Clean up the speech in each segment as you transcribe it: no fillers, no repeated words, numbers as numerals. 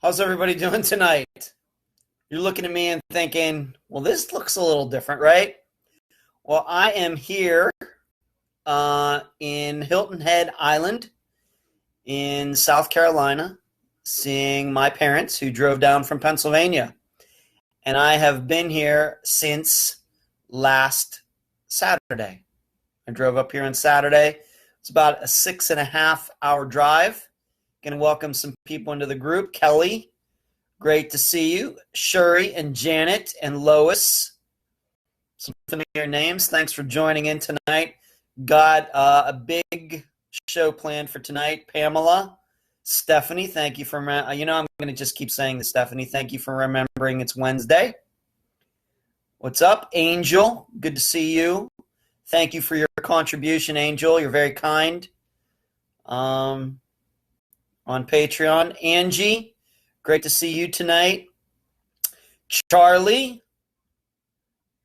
How's everybody doing tonight? You're looking at me and thinking, well, this looks a little different, right? Well, I am here in Hilton Head Island in South Carolina, seeing my parents who drove down from Pennsylvania. And I have been here since last Saturday. I drove up here on Saturday. It's about a 6.5 hour drive. Going to welcome some people into the group. Kelly, great to see you. Shuri and Janet and Lois, some familiar names. Thanks for joining in tonight. Got a big show planned for tonight. Pamela, Stephanie, thank you for, I'm going to just keep saying this, Stephanie. Thank you for remembering it's Wednesday. What's up, Angel? Good to see you. Thank you for your contribution, Angel. You're very kind. On Patreon. Angie, great to see you tonight. Charlie,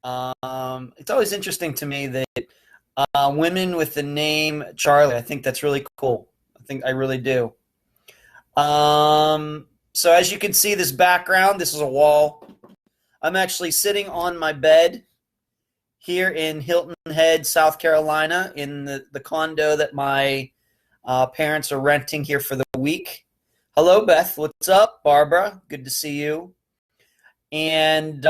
it's always interesting to me that women with the name Charlie, I think that's really cool. I really do. So as you can see, this background, this is a wall. I'm actually sitting on my bed here in Hilton Head, South Carolina, in the condo that my parents are renting here for the week. Hello, Beth. What's up? Barbara, good to see you. And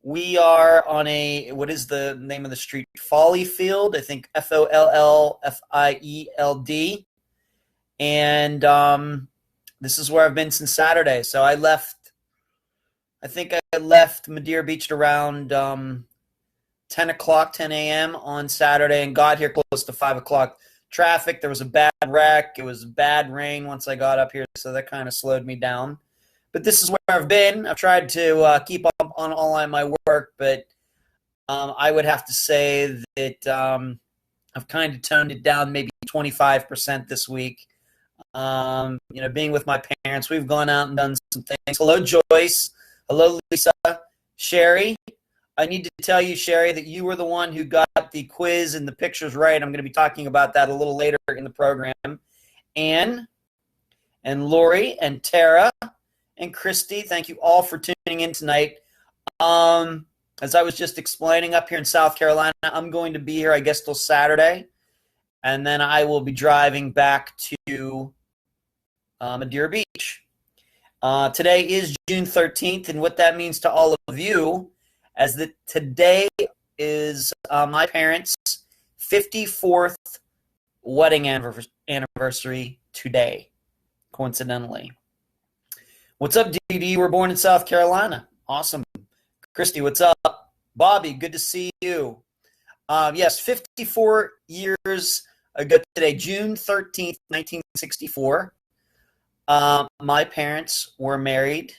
we are on what is the name of the street? Follyfield, I think Follfield. And this is where I've been since Saturday. So I left Madeira Beach around 10 o'clock, 10 a.m. on Saturday and got here close to 5 o'clock. Traffic, there was a bad wreck. It was bad rain once I got up here, so that kind of slowed me down. But this is where I've been. I've tried to keep up on all of my work, but I would have to say that I've kind of toned it down maybe 25% this week. Being with my parents, we've gone out and done some things. Hello, Joyce. Hello, Lisa. Sherry. I need to tell you, Sherry, that you were the one who got the quiz and the pictures right. I'm going to be talking about that a little later in the program. Anne and Lori and Tara and Christy, thank you all for tuning in tonight. As I was just explaining, up here in South Carolina, I'm going to be here, I guess, till Saturday. And then I will be driving back to Madeira Beach. Today is June 13th, and what that means to all of you as that today is my parents' 54th wedding anniversary today, coincidentally. What's up, DD? You were born in South Carolina. Awesome. Christy, what's up? Bobby, good to see you. Yes, 54 years ago today, June 13th, 1964, my parents were married.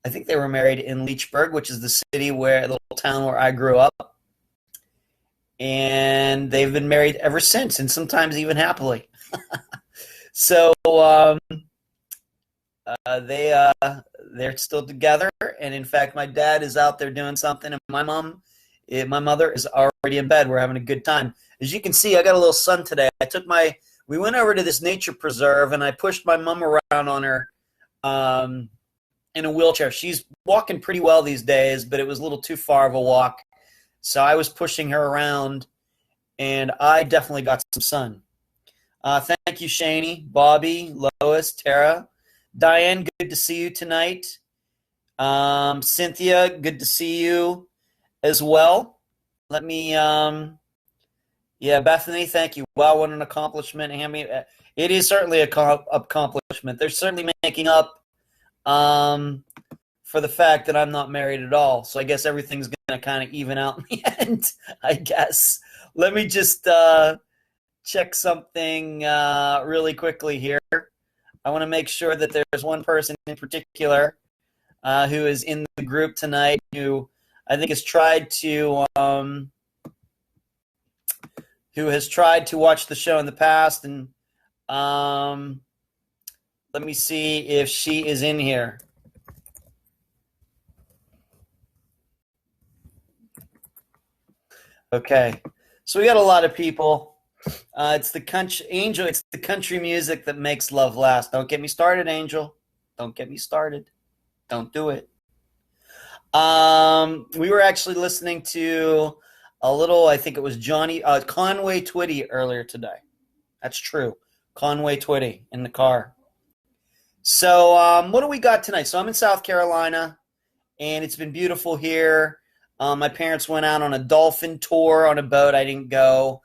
I think they were married in Leechburg, which is the little town where I grew up. And they've been married ever since, and sometimes even happily. So they're still together. And in fact, my dad is out there doing something, and my mother is already in bed. We're having a good time. As you can see, I got a little sun today. We went over to this nature preserve, and I pushed my mom around on her in a wheelchair. She's walking pretty well these days, but it was a little too far of a walk. So I was pushing her around, and I definitely got some sun. Thank you, Shani, Bobby, Lois, Tara. Diane, good to see you tonight. Cynthia, good to see you as well. Bethany, thank you. Wow, what an accomplishment. It is certainly an accomplishment. They're certainly making up for the fact that I'm not married at all. So I guess everything's going to kind of even out in the end, I guess. Let me just check something really quickly here. I want to make sure that there's one person in particular who is in the group tonight who I think has tried to watch the show in the past, and let me see if she is in here. Okay, so we got a lot of people. It's the country, Angel. It's the country music that makes love last. Don't get me started, Angel. Don't get me started. Don't do it. We were actually listening to a little. I think it was Conway Twitty earlier today. That's true. Conway Twitty in the car. So, what do we got tonight? So, I'm in South Carolina, and it's been beautiful here. My parents went out on a dolphin tour on a boat. I didn't go.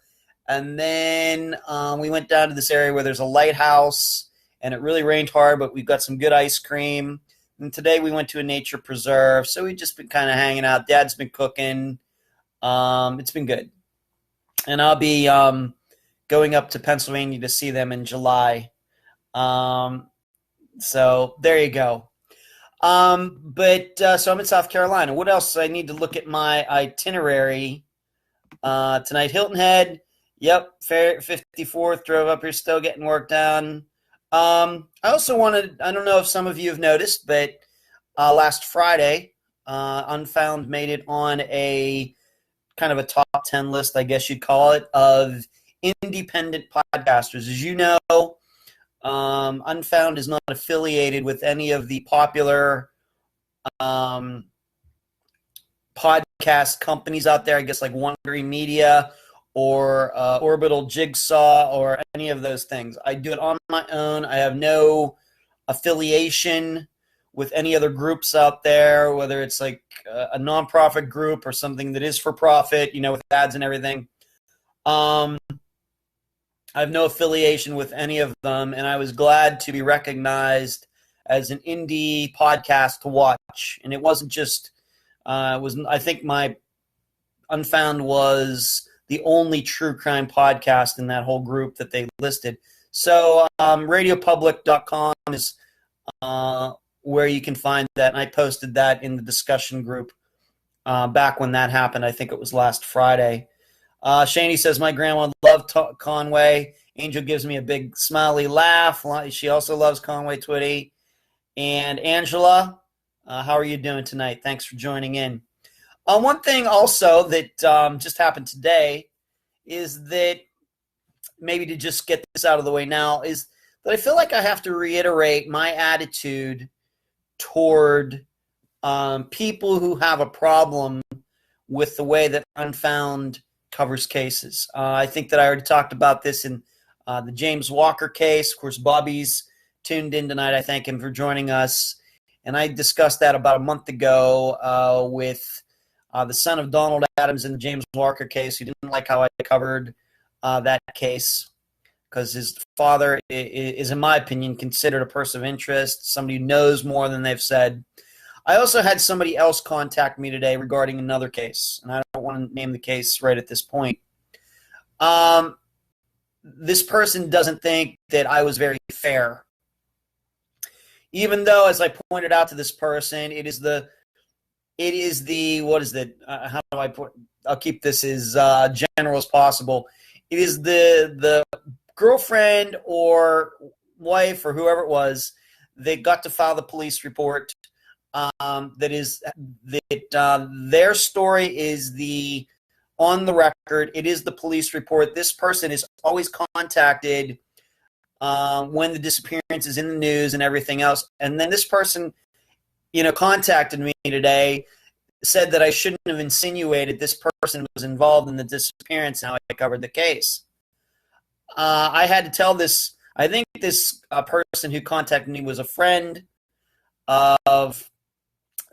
And then we went down to this area where there's a lighthouse, and it really rained hard, but we've got some good ice cream. And today we went to a nature preserve, so we've just been kind of hanging out. Dad's been cooking. It's been good. And I'll be going up to Pennsylvania to see them in July. So there you go. So I'm in South Carolina. What else? I need to look at my itinerary tonight. Hilton Head. Yep, 54th, drove up here, still getting work done. I also wanted, I don't know if some of you have noticed, but last Friday, Unfound made it on a kind of a top 10 list, I guess you'd call it, of independent podcasters. As you know, Unfound is not affiliated with any of the popular podcast companies out there, I guess like One Green Media or Orbital Jigsaw or any of those things. I do it on my own. I have no affiliation with any other groups out there, whether it's like a nonprofit group or something that is for profit, with ads and everything. I have no affiliation with any of them, and I was glad to be recognized as an indie podcast to watch. And it wasn't just, I think my Unfound was the only true crime podcast in that whole group that they listed. So radiopublic.com is where you can find that. And I posted that in the discussion group back when that happened. I think it was last Friday. Shani says, my grandma loved Conway. Angel gives me a big smiley laugh. She also loves Conway Twitty. And Angela, how are you doing tonight? Thanks for joining in. One thing also that just happened today is that, maybe to just get this out of the way now, is that I feel like I have to reiterate my attitude toward people who have a problem with the way that Unfound covers cases. I think that I already talked about this in the James Walker case. Of course, Bobby's tuned in tonight. I thank him for joining us. And I discussed that about a month ago with the son of Donald Adams in the James Walker case, who didn't like how I covered that case because his father is, in my opinion, considered a person of interest, somebody who knows more than they've said. I also had somebody else contact me today regarding another case, and I don't want to name the case right at this point. This person doesn't think that I was very fair, even though, as I pointed out to this person, it is the what is it? How do I put? I'll keep this as general as possible. It is the girlfriend or wife or whoever it was that got to file the police report. Their story is on the record. It is the police report. This person is always contacted when the disappearance is in the news and everything else. And then this person, contacted me today, said that I shouldn't have insinuated this person was involved in the disappearance and how I covered the case. I had to tell this, I think this person who contacted me was a friend of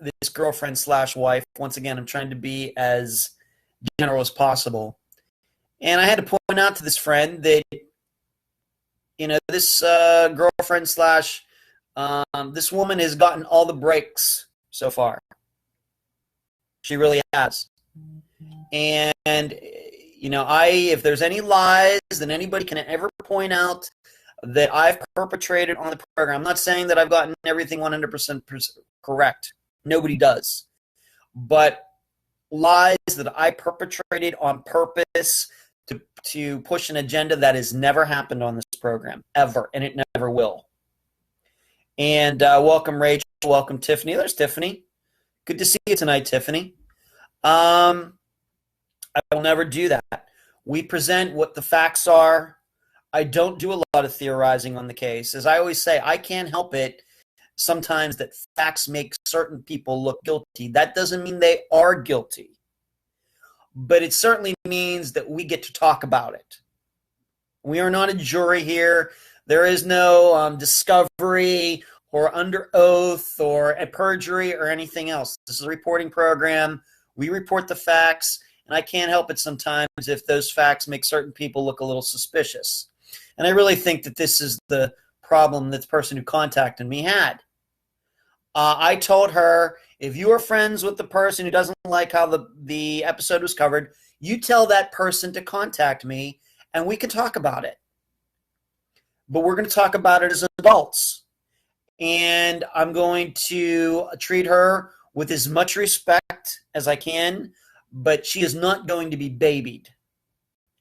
this girlfriend / wife. Once again, I'm trying to be as general as possible. And I had to point out to this friend that, this girlfriend / this woman has gotten all the breaks so far. She really has. And, if there's any lies that anybody can ever point out that I've perpetrated on the program, I'm not saying that I've gotten everything 100% correct. Nobody does. But lies that I perpetrated on purpose to push an agenda, that has never happened on this program, ever, and it never will. And welcome, Rachel. Welcome, Tiffany. There's Tiffany. Good to see you tonight, Tiffany. I will never do that. We present what the facts are. I don't do a lot of theorizing on the case. As I always say, I can't help it sometimes that facts make certain people look guilty. That doesn't mean they are guilty, but it certainly means that we get to talk about it. We are not a jury here. There is no discovery or under oath or a perjury or anything else. This is a reporting program. We report the facts, and I can't help it sometimes if those facts make certain people look a little suspicious. And I really think that this is the problem that the person who contacted me had. I told her, if you are friends with the person who doesn't like how the episode was covered, you tell that person to contact me, and we can talk about it. But we're going to talk about it as adults. And I'm going to treat her with as much respect as I can, but she is not going to be babied.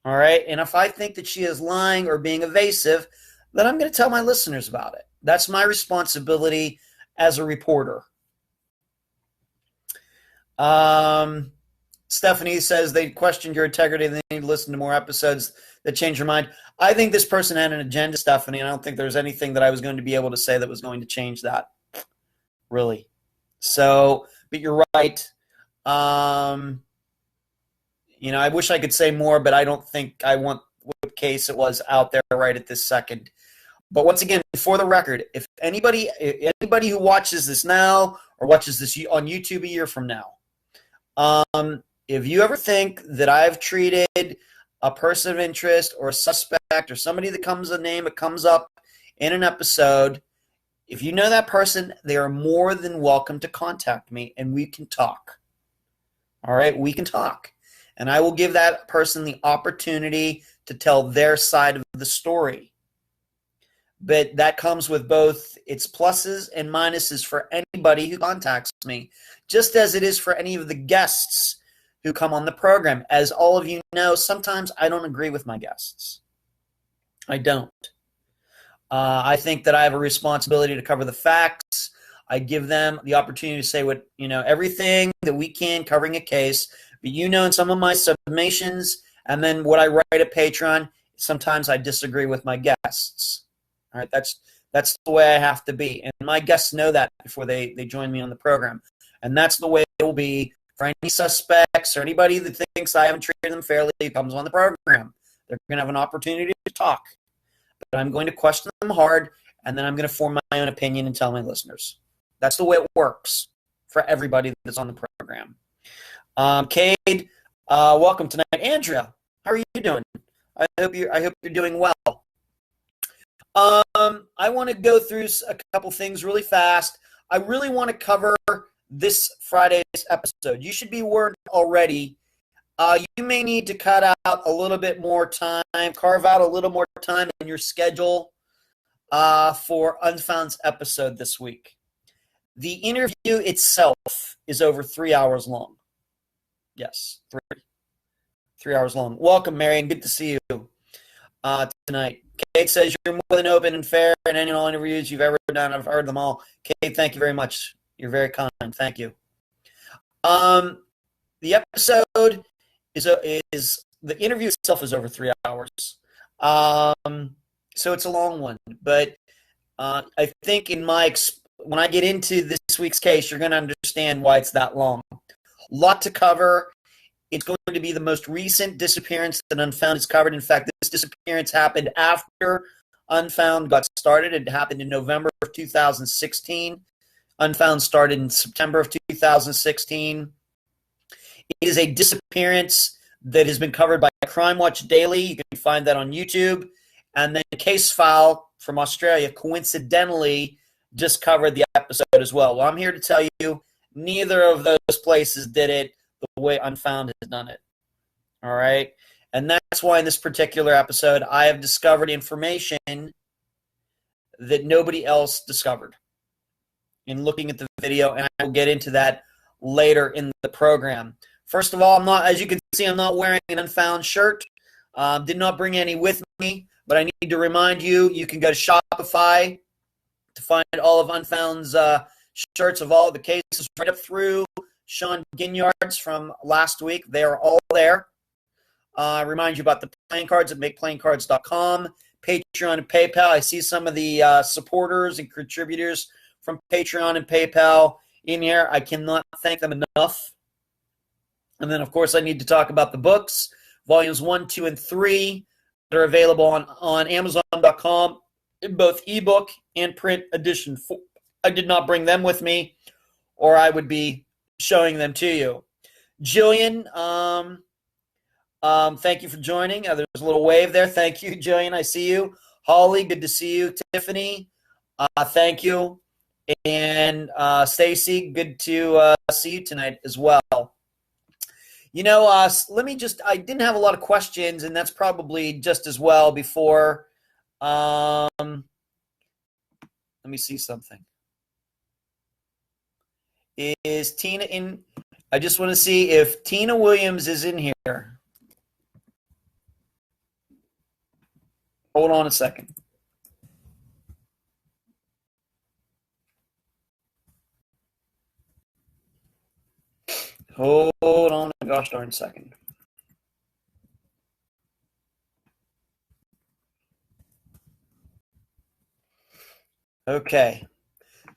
All right? And if I think that she is lying or being evasive, then I'm going to tell my listeners about it. That's my responsibility as a reporter. Stephanie says they questioned your integrity. They need to listen to more episodes that change your mind. I think this person had an agenda, Stephanie, and I don't think there's anything that I was going to be able to say that was going to change that, really. So, but you're right. I wish I could say more, but I don't think I want what case it was out there right at this second. But once again, for the record, if anybody who watches this now or watches this on YouTube a year from now, if you ever think that I've treated a person of interest or a suspect or somebody that comes up in an episode, if you know that person, they are more than welcome to contact me and we can talk. All right, we can talk. And I will give that person the opportunity to tell their side of the story. But that comes with both its pluses and minuses for anybody who contacts me, just as it is for any of the guests who come on the program. As all of you know, sometimes I don't agree with my guests. I don't. I think that I have a responsibility to cover the facts. I give them the opportunity to say everything that we can covering a case. But in some of my submissions and then what I write at Patreon, sometimes I disagree with my guests. All right, that's the way I have to be. And my guests know that before they join me on the program. And that's the way it will be for any suspects or anybody that thinks I haven't treated them fairly who comes on the program. They're going to have an opportunity to talk. But I'm going to question them hard, and then I'm going to form my own opinion and tell my listeners. That's the way it works for everybody that's on the program. Cade, welcome tonight. Andrea, how are you doing? I hope you're doing well. I want to go through a couple things really fast. I really want to cover this Friday's episode. You should be warned already. You may need to cut out a little bit more time, carve out a little more time in your schedule for Unfound's episode this week. The interview itself is over 3 hours long. Yes, 3 hours long. Welcome, Marion. Good to see you tonight. Kate says you're more than open and fair in any and all interviews you've ever done. I've heard them all. Kate, thank you very much. You're very kind. Thank you. The episode is the interview itself is over 3 hours. So it's a long one. But I think when I get into this week's case, you're going to understand why it's that long. A lot to cover. It's going to be the most recent disappearance that Unfound has covered. In fact, this disappearance happened after Unfound got started. It happened in November of 2016. Unfound started in September of 2016. It is a disappearance that has been covered by Crime Watch Daily. You can find that on YouTube. And then Case File from Australia coincidentally just covered the episode as well. Well, I'm here to tell you neither of those places did it the way Unfound has done it. All right? And that's why in this particular episode, I have discovered information that nobody else discovered in looking at the video, and I will get into that later in the program. First of all, as you can see, I'm not wearing an Unfound shirt. Did not bring any with me, but I need to remind you, you can go to Shopify to find all of Unfound's shirts of all the cases right up through Sean Ginyard's from last week. They are all there. Remind you about the playing cards at makeplayingcards.com, Patreon and PayPal. I see some of the supporters and contributors from Patreon and PayPal in here. I cannot thank them enough. And then, of course, I need to talk about the books, volumes 1, 2, and 3 that are available on Amazon.com in both ebook and print edition. I did not bring them with me, or I would be showing them to you. Jillian, thank you for joining. There's a little wave there. Thank you, Jillian. I see you. Holly, good to see you. Tiffany, thank you. And Stacy, good to see you tonight as well. You know, I didn't have a lot of questions, and that's probably just as well before. Let me see something. Is Tina in? I just want to see if Tina Williams is in here. Hold on a second. Hold on a gosh darn second. Okay.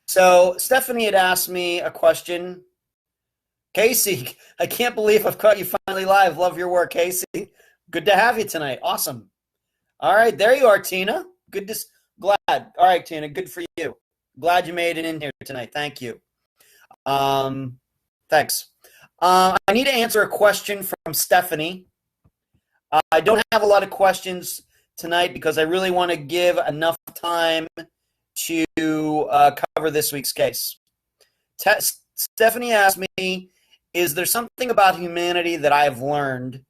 So Stephanie had asked me a question. Casey, I can't believe I've caught you finally live. Love your work, Casey. Good to have you tonight. Awesome. All right, there you are, Tina. Glad. All right, Tina, good for you. Glad you made it in here tonight. Thank you. Thanks. I need to answer a question from Stephanie. I don't have a lot of questions tonight because I really want to give enough time to cover this week's case. Stephanie asked me, is there something about humanity that I've learned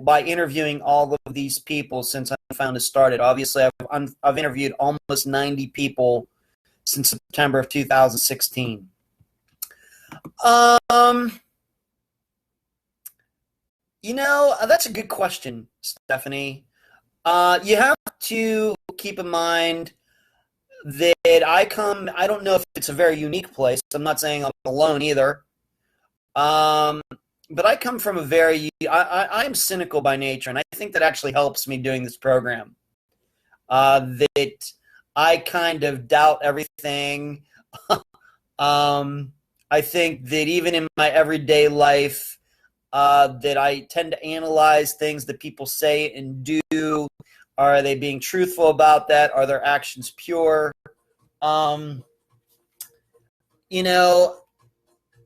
by interviewing all of these people since Unfound has started? Obviously, I've interviewed almost 90 people since September of 2016. You know, that's a good question, Stephanie. You have to keep in mind that I don't know if it's a very unique place. I'm not saying I'm alone either. But I come from I'm cynical by nature, and I think that actually helps me doing this program. That I kind of doubt everything. I think that even in my everyday life, that I tend to analyze things that people say and do. Are they being truthful about that? Are their actions pure? You know,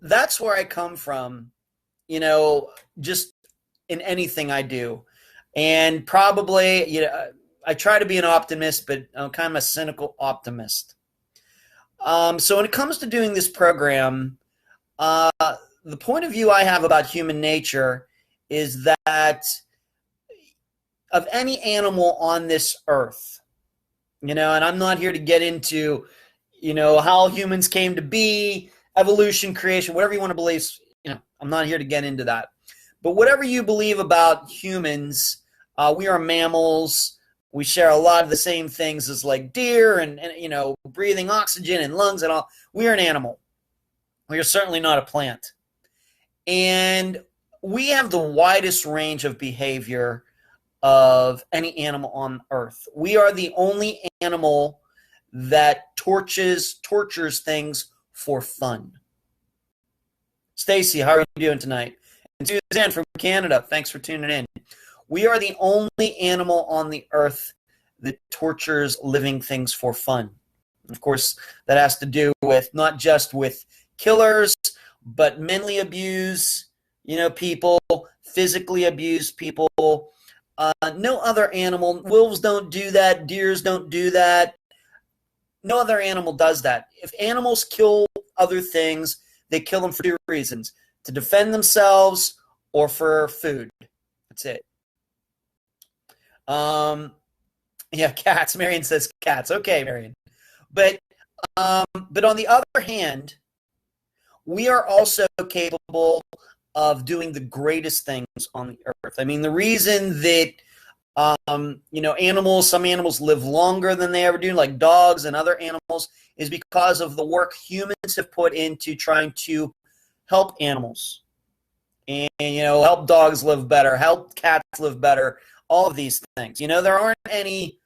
that's where I come from, you know, just in anything I do. And probably, you know, I try to be an optimist, but I'm kind of a cynical optimist. So when it comes to doing this program, the point of view I have about human nature is that of any animal on this earth, you know, and I'm not here to get into, you know, how humans came to be, evolution, creation, whatever you want to believe, you know, I'm not here to get into that. But whatever you believe about humans, we are mammals. We share a lot of the same things as like deer and you know, breathing oxygen and lungs and all. We are an animal. We are certainly not a plant. And we have the widest range of behavior of any animal on earth. We are the only animal that tortures things for fun. Stacy, how are you doing tonight? And Suzanne from Canada, thanks for tuning in. We are the only animal on the earth that tortures living things for fun. Of course, that has to do with not just with killers, but mentally abuse, you know, people, physically abuse people. No other animal, wolves don't do that, deers don't do that. No other animal does that. If animals kill other things, they kill them for two reasons: to defend themselves or for food. That's it. Yeah, cats. Marion says cats. Okay, Marion. But on the other hand, we are also capable of doing the greatest things on the earth. I mean, the reason that you know, some animals live longer than they ever do, like dogs and other animals, is because of the work humans have put into trying to help animals. and help dogs live better, help cats live better, all of these things. There aren't any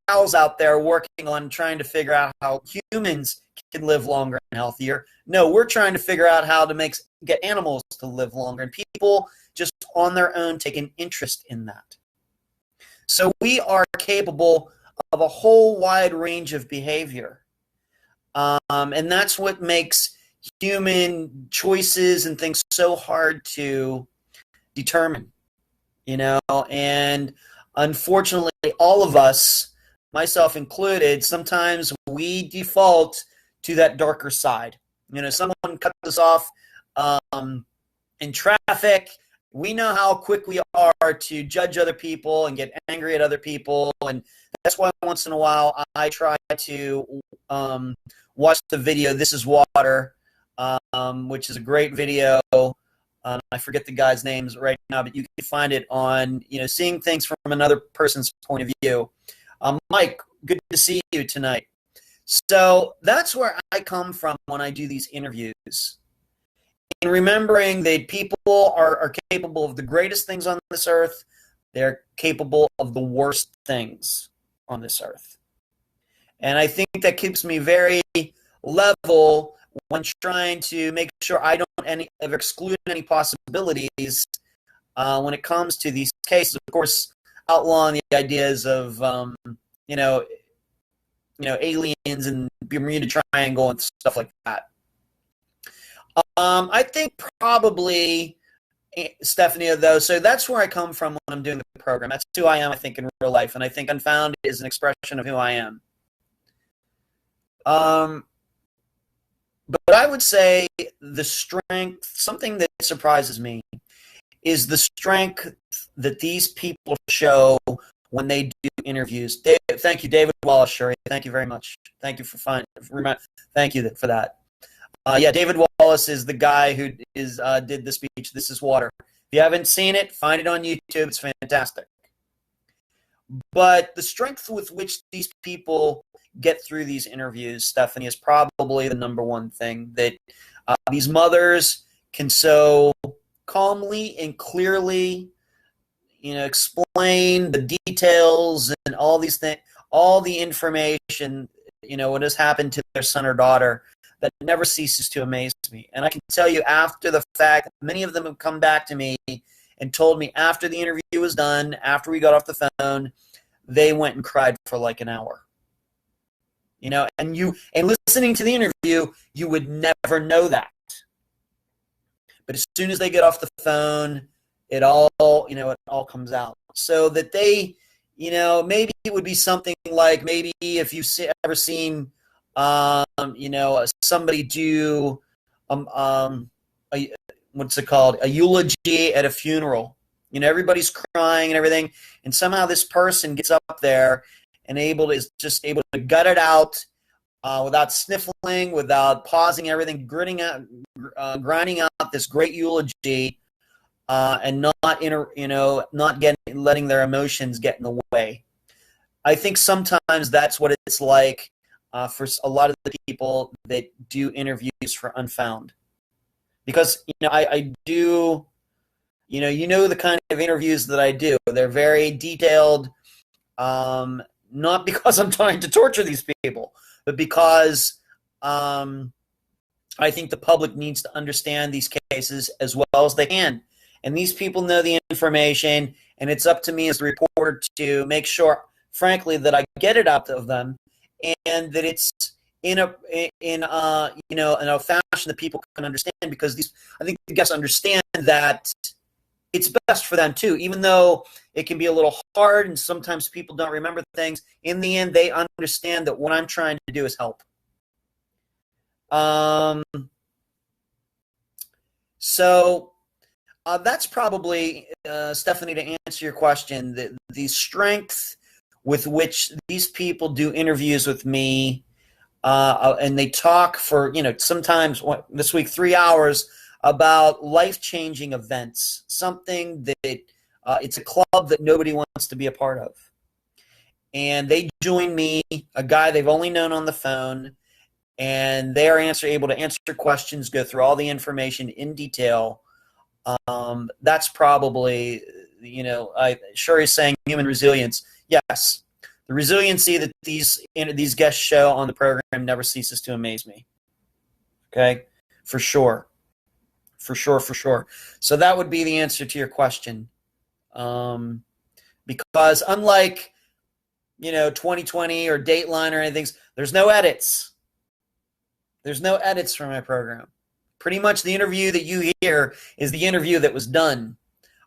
cows out there working on trying to figure out how humans can live longer and healthier. No, we're trying to figure out how to get animals to live longer, and people just on their own take an interest in that. So we are capable of a whole wide range of behavior. And that's what makes human choices and things so hard to determine, and unfortunately, all of us, myself included, sometimes we default to that darker side. Someone cut us off in traffic. We know how quick we are to judge other people and get angry at other people. And that's why once in a while I try to watch the video, This Is Water, which is a great video. I forget the guy's names right now, but you can find it on, seeing things from another person's point of view. Mike, good to see you tonight. So that's where I come from when I do these interviews. And remembering that people are capable of the greatest things on this earth. They're capable of the worst things on this earth. And I think that keeps me very level when trying to make sure I don't exclude any possibilities when it comes to these cases. Of course, outlawing the ideas of aliens and Bermuda Triangle and stuff like that. I think probably, Stephanie, though, so that's where I come from when I'm doing the program. That's who I am, I think, in real life, and I think Unfound is an expression of who I am. But I would say the strength, something that surprises me, is the strength that these people show when they do interviews. Thank you, David Wallace, Sherry. Thank you very much. Thank you thank you for that. David Wallace is the guy who did the speech, This Is Water. If you haven't seen it, find it on YouTube. It's fantastic. But the strength with which these people get through these interviews, Stephanie, is probably the number one thing that these mothers can so calmly and clearly, explain the details and all these things, all the information, what has happened to their son or daughter, that never ceases to amaze me. And I can tell you, after the fact, many of them have come back to me and told me after the interview was done, after we got off the phone, they went and cried for like an hour. And listening to the interview, you would never know that. But as soon as they get off the phone, it all comes out. So that they, maybe it would be something like, maybe if you've ever seen, somebody do, what's it called? A eulogy at a funeral. Everybody's crying and everything, and somehow this person gets up there and is just able to gut it out without sniffling, without pausing everything, grinding out this great eulogy, and not letting their emotions get in the way. I think sometimes that's what it's like for a lot of the people that do interviews for Unfound, because I do. The kind of interviews that I do. They're very detailed, not because I'm trying to torture these people, but because I think the public needs to understand these cases as well as they can. And these people know the information, and it's up to me as the reporter to make sure, frankly, that I get it out of them, and that it's in a fashion that people can understand, because I think the guests understand that it's best for them too, even though it can be a little hard and sometimes people don't remember things. In the end, they understand that what I'm trying to do is help. So that's probably, Stephanie, to answer your question, the strength with which these people do interviews with me, and they talk for, sometimes this week 3 hours about life-changing events, something that it's a club that nobody wants to be a part of. And they join me, a guy they've only known on the phone, and they are able to answer questions, go through all the information in detail That's probably, Sure is saying human resilience. Yes, the resiliency that these guests show on the program never ceases to amaze me. Okay, for sure. So that would be the answer to your question. Because unlike 2020 or Dateline or anything, there's no edits. There's no edits from my program. Pretty much the interview that you hear is the interview that was done.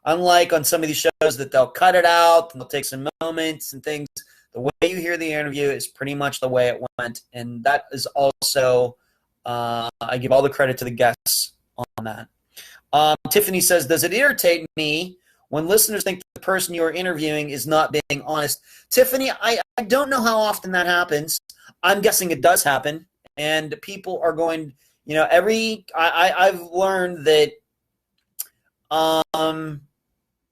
Unlike on some of these shows that they'll cut it out and they'll take some moments and things, the way you hear the interview is pretty much the way it went. And that is also, I give all the credit to the guests on that. Tiffany says, does it irritate me when listeners think the person you're interviewing is not being honest? Tiffany, I don't know how often that happens. I'm guessing it does happen. And people are going, I've learned that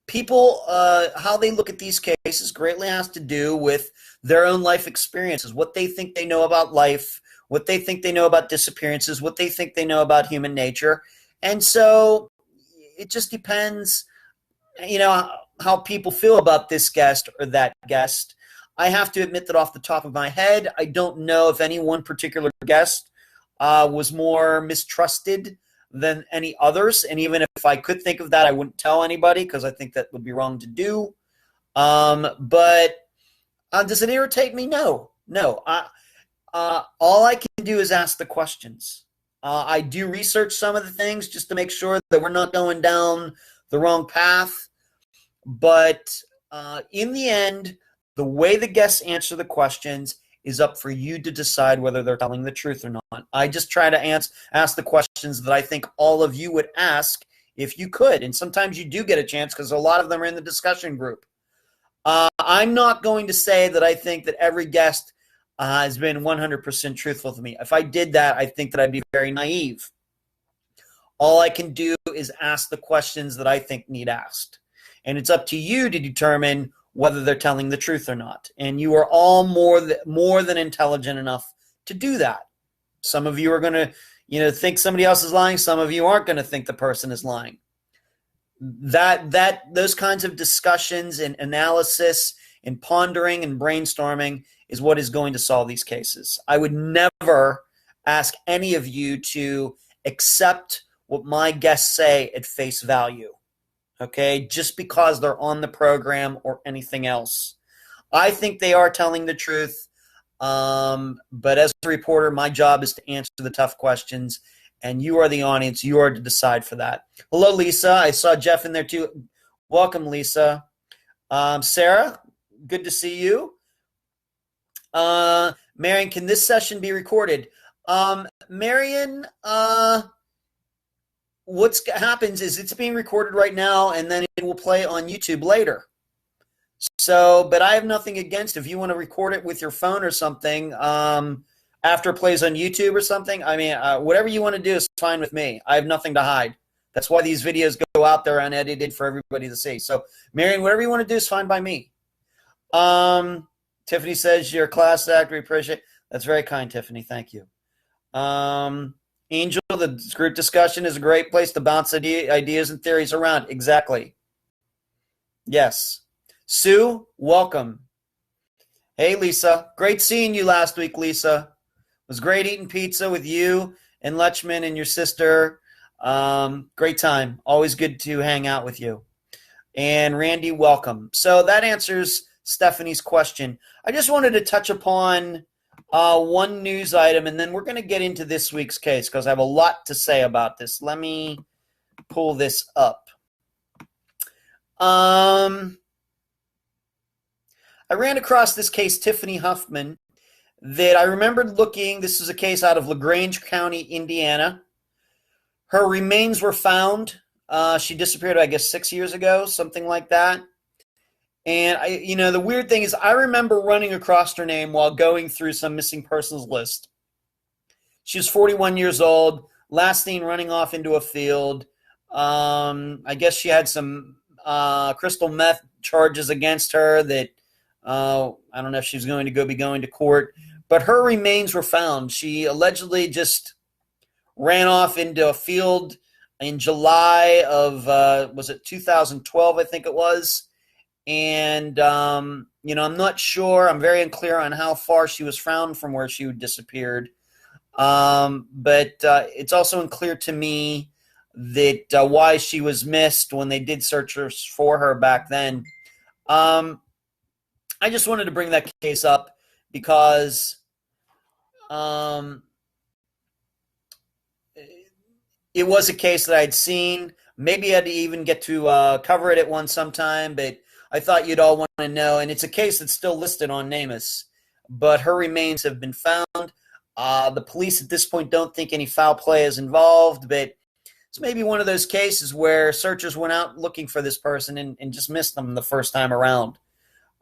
people, how they look at these cases greatly has to do with their own life experiences, what they think they know about life, what they think they know about disappearances, what they think they know about human nature. And so it just depends, how people feel about this guest or that guest. I have to admit that off the top of my head, I don't know if any one particular guest was more mistrusted than any others. And even if I could think of that, I wouldn't tell anybody because I think that would be wrong to do. But does it irritate me? No. All I can do is ask the questions. I do research some of the things just to make sure that we're not going down the wrong path. But in the end, the way the guests answer the questions is up for you to decide whether they're telling the truth or not. I just try to ask the questions that I think all of you would ask if you could. And sometimes you do get a chance because a lot of them are in the discussion group. I'm not going to say that I think that every guest has been 100% truthful to me. If I did that, I think that I'd be very naive. All I can do is ask the questions that I think need asked. And it's up to you to determine whether they're telling the truth or not. And you are all more than intelligent enough to do that. Some of you are going to, think somebody else is lying. Some of you aren't going to think the person is lying. Those kinds of discussions and analysis and pondering and brainstorming is what is going to solve these cases. I would never ask any of you to accept what my guests say at face value. Okay, just because they're on the program or anything else. I think they are telling the truth, but as a reporter, my job is to answer the tough questions, and you are the audience. You are to decide for that. Hello, Lisa. I saw Jeff in there too. Welcome, Lisa. Sarah, good to see you. Marion, can this session be recorded? Marion, what happens is it's being recorded right now, and then it will play on YouTube later. So, but I have nothing against if you want to record it with your phone or something after it plays on YouTube or something. I mean, whatever you want to do is fine with me. I have nothing to hide. That's why these videos go out there unedited for everybody to see. So, Marion, whatever you want to do is fine by me. Tiffany says you're a class act. We appreciate it. That's very kind, Tiffany. Thank you. Angel, the group discussion is a great place to bounce ideas and theories around. Exactly. Yes. Sue, welcome. Hey, Lisa. Great seeing you last week, Lisa. It was great eating pizza with you and Lechman and your sister. Great time. Always good to hang out with you. And Randy, welcome. So that answers Stephanie's question. I just wanted to touch upon one news item, and then we're going to get into this week's case because I have a lot to say about this. Let me pull this up. I ran across this case, Tiffany Huffman, that I remembered looking. This is a case out of LaGrange County, Indiana. Her remains were found. She disappeared, I guess, 6 years ago, something like that. And, the weird thing is I remember running across her name while going through some missing persons list. She was 41 years old, last seen running off into a field. I guess she had some crystal meth charges against her that I don't know if she's going to be going to court. But her remains were found. She allegedly just ran off into a field in July of, was it 2012, I think it was. And, I'm not sure. I'm very unclear on how far she was found from where she disappeared. But it's also unclear to me that why she was missed when they did searches for her back then. I just wanted to bring that case up because it was a case that I'd seen. Maybe I'd even get to cover it at one sometime, but I thought you'd all want to know. And it's a case that's still listed on NamUs, but her remains have been found. The police at this point don't think any foul play is involved, but it's maybe one of those cases where searchers went out looking for this person and just missed them the first time around.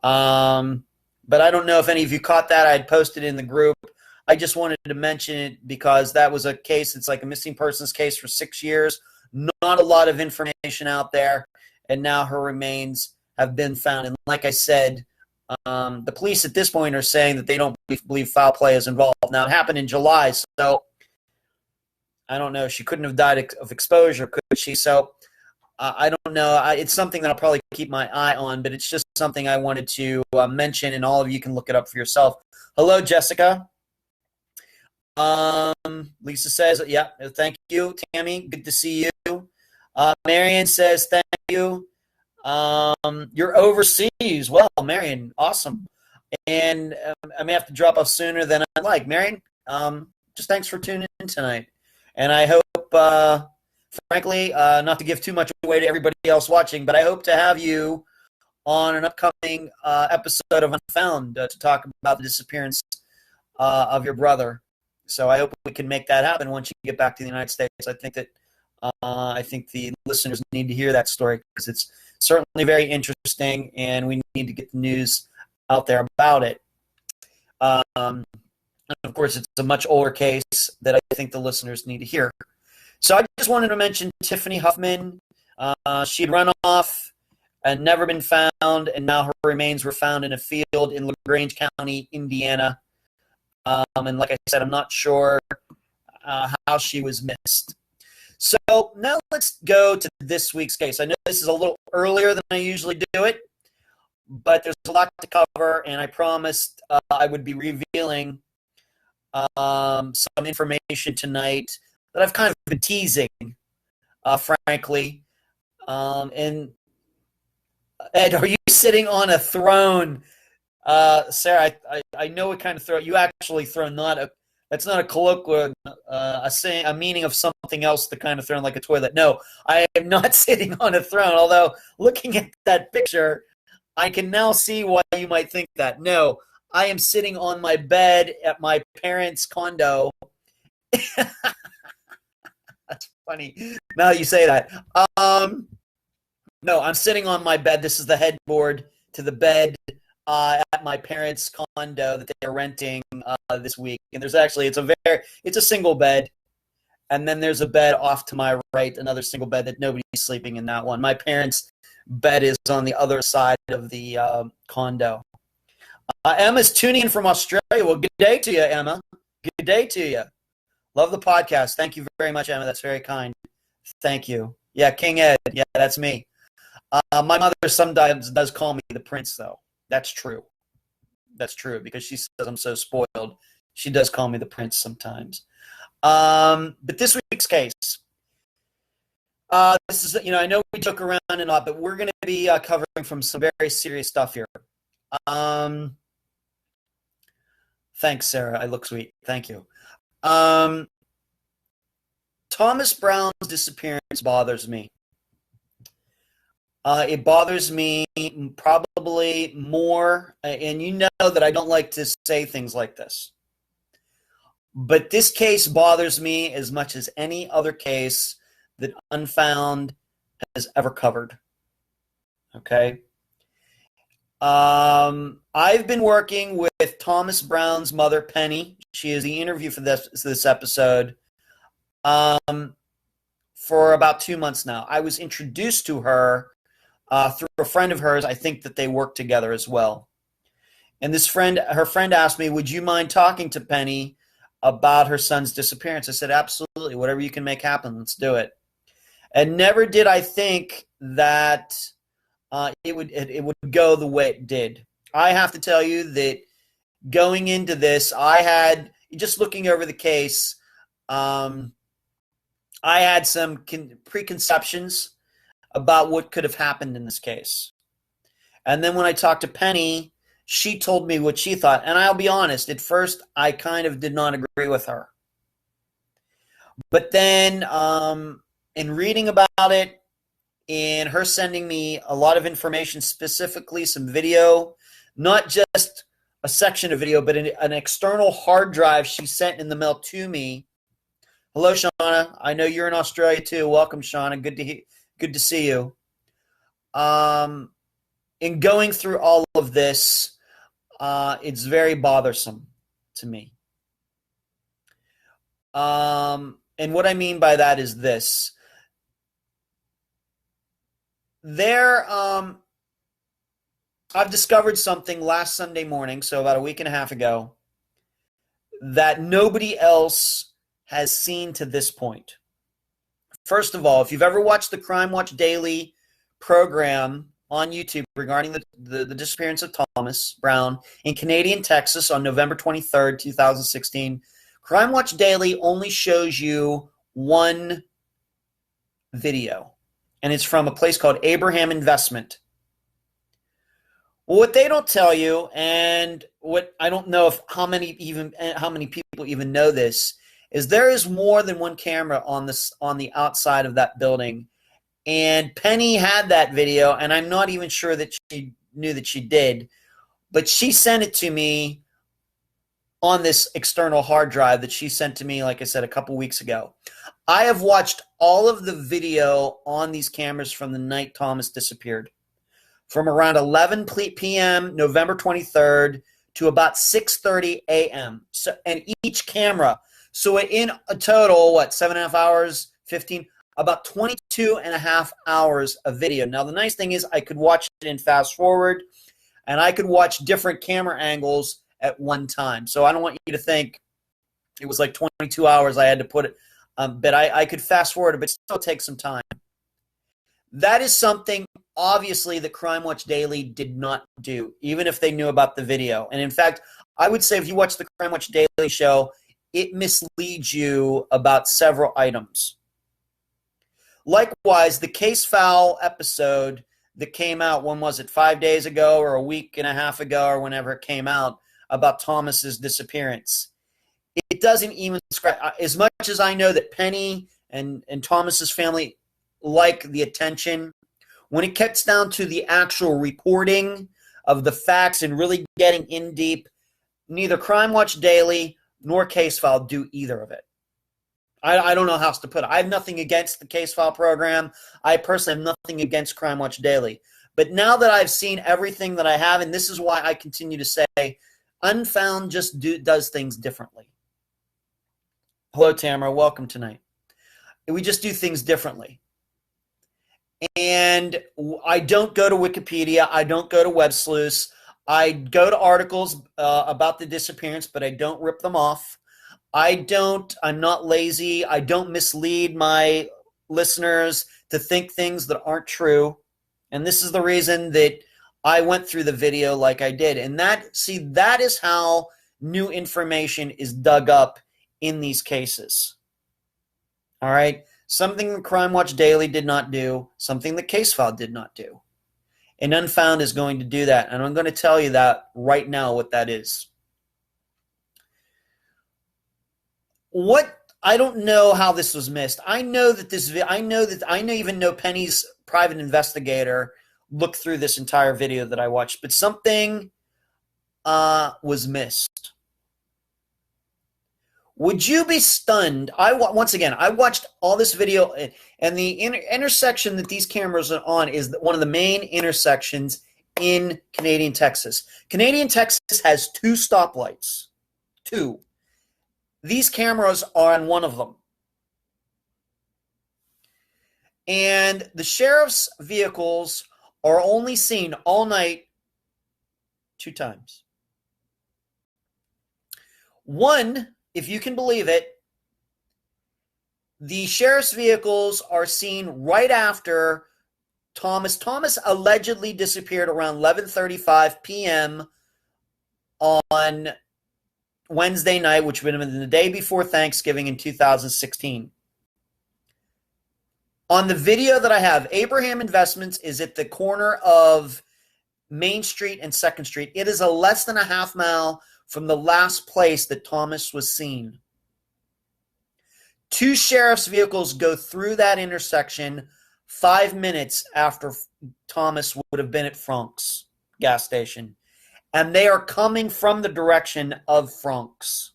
But I don't know if any of you caught that. I'd posted in the group. I just wanted to mention it because that was a case. It's like a missing persons case for 6 years. Not a lot of information out there, and now her remains have been found. And like I said, the police at this point are saying that they don't believe foul play is involved. Now, it happened in July, so I don't know. She couldn't have died of exposure, could she? So I don't know. It's something that I'll probably keep my eye on, but it's just something I wanted to mention, and all of you can look it up for yourself. Hello, Jessica. Lisa says, yeah, thank you. Tammy, good to see you. Marion says, thank you. You're overseas. Well, Marion, awesome. And I may have to drop off sooner than I'd like. Marion, just thanks for tuning in tonight. And I hope, frankly, not to give too much away to everybody else watching, but I hope to have you on an upcoming episode of Unfound to talk about the disappearance of your brother. So I hope we can make that happen once you get back to the United States. I think the listeners need to hear that story because it's certainly very interesting, and we need to get the news out there about it. And of course, it's a much older case that I think the listeners need to hear. So I just wanted to mention Tiffany Huffman. She had run off and never been found, and now her remains were found in a field in LaGrange County, Indiana. And like I said, I'm not sure how she was missed. So now let's go to this week's case. I know this is a little earlier than I usually do it, but there's a lot to cover, and I promised I would be revealing some information tonight that I've kind of been teasing, frankly. And Ed, are you sitting on a throne? Sarah, I know what kind of throw you actually throw. That's not a colloquial, a meaning of something else. The kind of throne like a toilet. No, I am not sitting on a throne. Although looking at that picture, I can now see why you might think that. No, I am sitting on my bed at my parents' condo. That's funny. Now that you say that. No, I'm sitting on my bed. This is the headboard to the bed at my parents' condo that they are renting this week. And there's actually it's a single bed, and then there's a bed off to my right, another single bed that nobody's sleeping in that one. My parents' bed is on the other side of the condo. Emma's tuning in from Australia. Well, good day to you, Emma. Good day to you. Love the podcast. Thank you very much, Emma. That's very kind. Thank you. Yeah, King Ed. Yeah, that's me. My mother sometimes does call me the prince, though. That's true. That's true, because she says I'm so spoiled. She does call me the prince sometimes. But this week's case, this is, I know we joke around and all, but we're going to be covering from some very serious stuff here. Thanks, Sarah. I look sweet. Thank you. Thomas Brown's disappearance bothers me. It bothers me probably more, and you know that I don't like to say things like this, but this case bothers me as much as any other case that Unfound has ever covered. Okay? I've been working with Thomas Brown's mother, Penny. She is the interview for this episode for about 2 months now. I was introduced to her through a friend of hers. I think that they work together as well. And her friend asked me, would you mind talking to Penny about her son's disappearance? I said, absolutely. Whatever you can make happen, let's do it. And never did I think that it would go the way it did. I have to tell you that going into this, I had, just looking over the case, I had some preconceptions about what could have happened in this case. And then when I talked to Penny, she told me what she thought. And I'll be honest, at first, I kind of did not agree with her. But then in reading about it, in her sending me a lot of information, specifically some video, not just a section of video, but an external hard drive she sent in the mail to me. Hello, Shauna. I know you're in Australia too. Welcome, Shauna. Good to see you. In going through all of this, it's very bothersome to me. And what I mean by that is this. I've discovered something last Sunday morning, so about a week and a half ago, that nobody else has seen to this point. First of all, if you've ever watched the Crime Watch Daily program on YouTube regarding the disappearance of Thomas Brown in Canadian Texas on November 23rd, 2016, Crime Watch Daily only shows you one video, and it's from a place called Abraham Investment. Well, what they don't tell you, and what I don't know if how many people even know this, is there is more than one camera on the outside of that building. And Penny had that video, and I'm not even sure that she knew that she did, but she sent it to me on this external hard drive that she sent to me, like I said, a couple weeks ago. I have watched all of the video on these cameras from the night Thomas disappeared, from around 11 p.m. November 23rd to about 6:30 a.m. So, and each camera, so in a total, 7.5 hours, 15, about 22 and a half hours of video. Now, the nice thing is I could watch it in fast forward, and I could watch different camera angles at one time. So I don't want you to think it was like 22 hours I had to put it, but I could fast forward it, but still take some time. That is something, obviously, that Crime Watch Daily did not do, even if they knew about the video. And in fact, I would say if you watch the Crime Watch Daily show, it misleads you about several items. Likewise, the Case File episode that came out, when was it, 5 days ago or a week and a half ago or whenever it came out, about Thomas's disappearance. It doesn't even scratch. As much as I know that Penny and Thomas's family like the attention, when it gets down to the actual reporting of the facts and really getting in deep, neither Crime Watch Daily nor Case File do either of it. I don't know how else to put it. I have nothing against the Case File program. I personally have nothing against Crime Watch Daily. But now that I've seen everything that I have, and this is why I continue to say, Unfound just does things differently. Hello, Tamara. Welcome tonight. We just do things differently. And I don't go to Wikipedia. I don't go to Web Sleuths. I go to articles about the disappearance, but I don't rip them off. I'm not lazy. I don't mislead my listeners to think things that aren't true. And this is the reason that I went through the video like I did. And that is how new information is dug up in these cases. All right? Something that Crime Watch Daily did not do, something that Case File did not do. And Unfound is going to do that. And I'm going to tell you that right now, what that is. I don't know how this was missed. I know even know Penny's private investigator looked through this entire video that I watched, but something was missed. Would you be stunned? Once again, I watched all this video, and the intersection that these cameras are on is one of the main intersections in Canadian Texas. Canadian Texas has 2 stoplights. 2. These cameras are on one of them. And the sheriff's vehicles are only seen all night 2 times. One, if you can believe it, The sheriff's vehicles are seen right after Thomas. Thomas allegedly disappeared around 11:35 p.m. on Wednesday night, which would have been the day before Thanksgiving in 2016. On the video that I have, Abraham Investments is at the corner of Main Street and 2nd Street. It is a less than a half mile from the last place that Thomas was seen. 2 sheriff's vehicles go through that intersection 5 minutes after Thomas would have been at Frank's gas station. And they are coming from the direction of Frank's.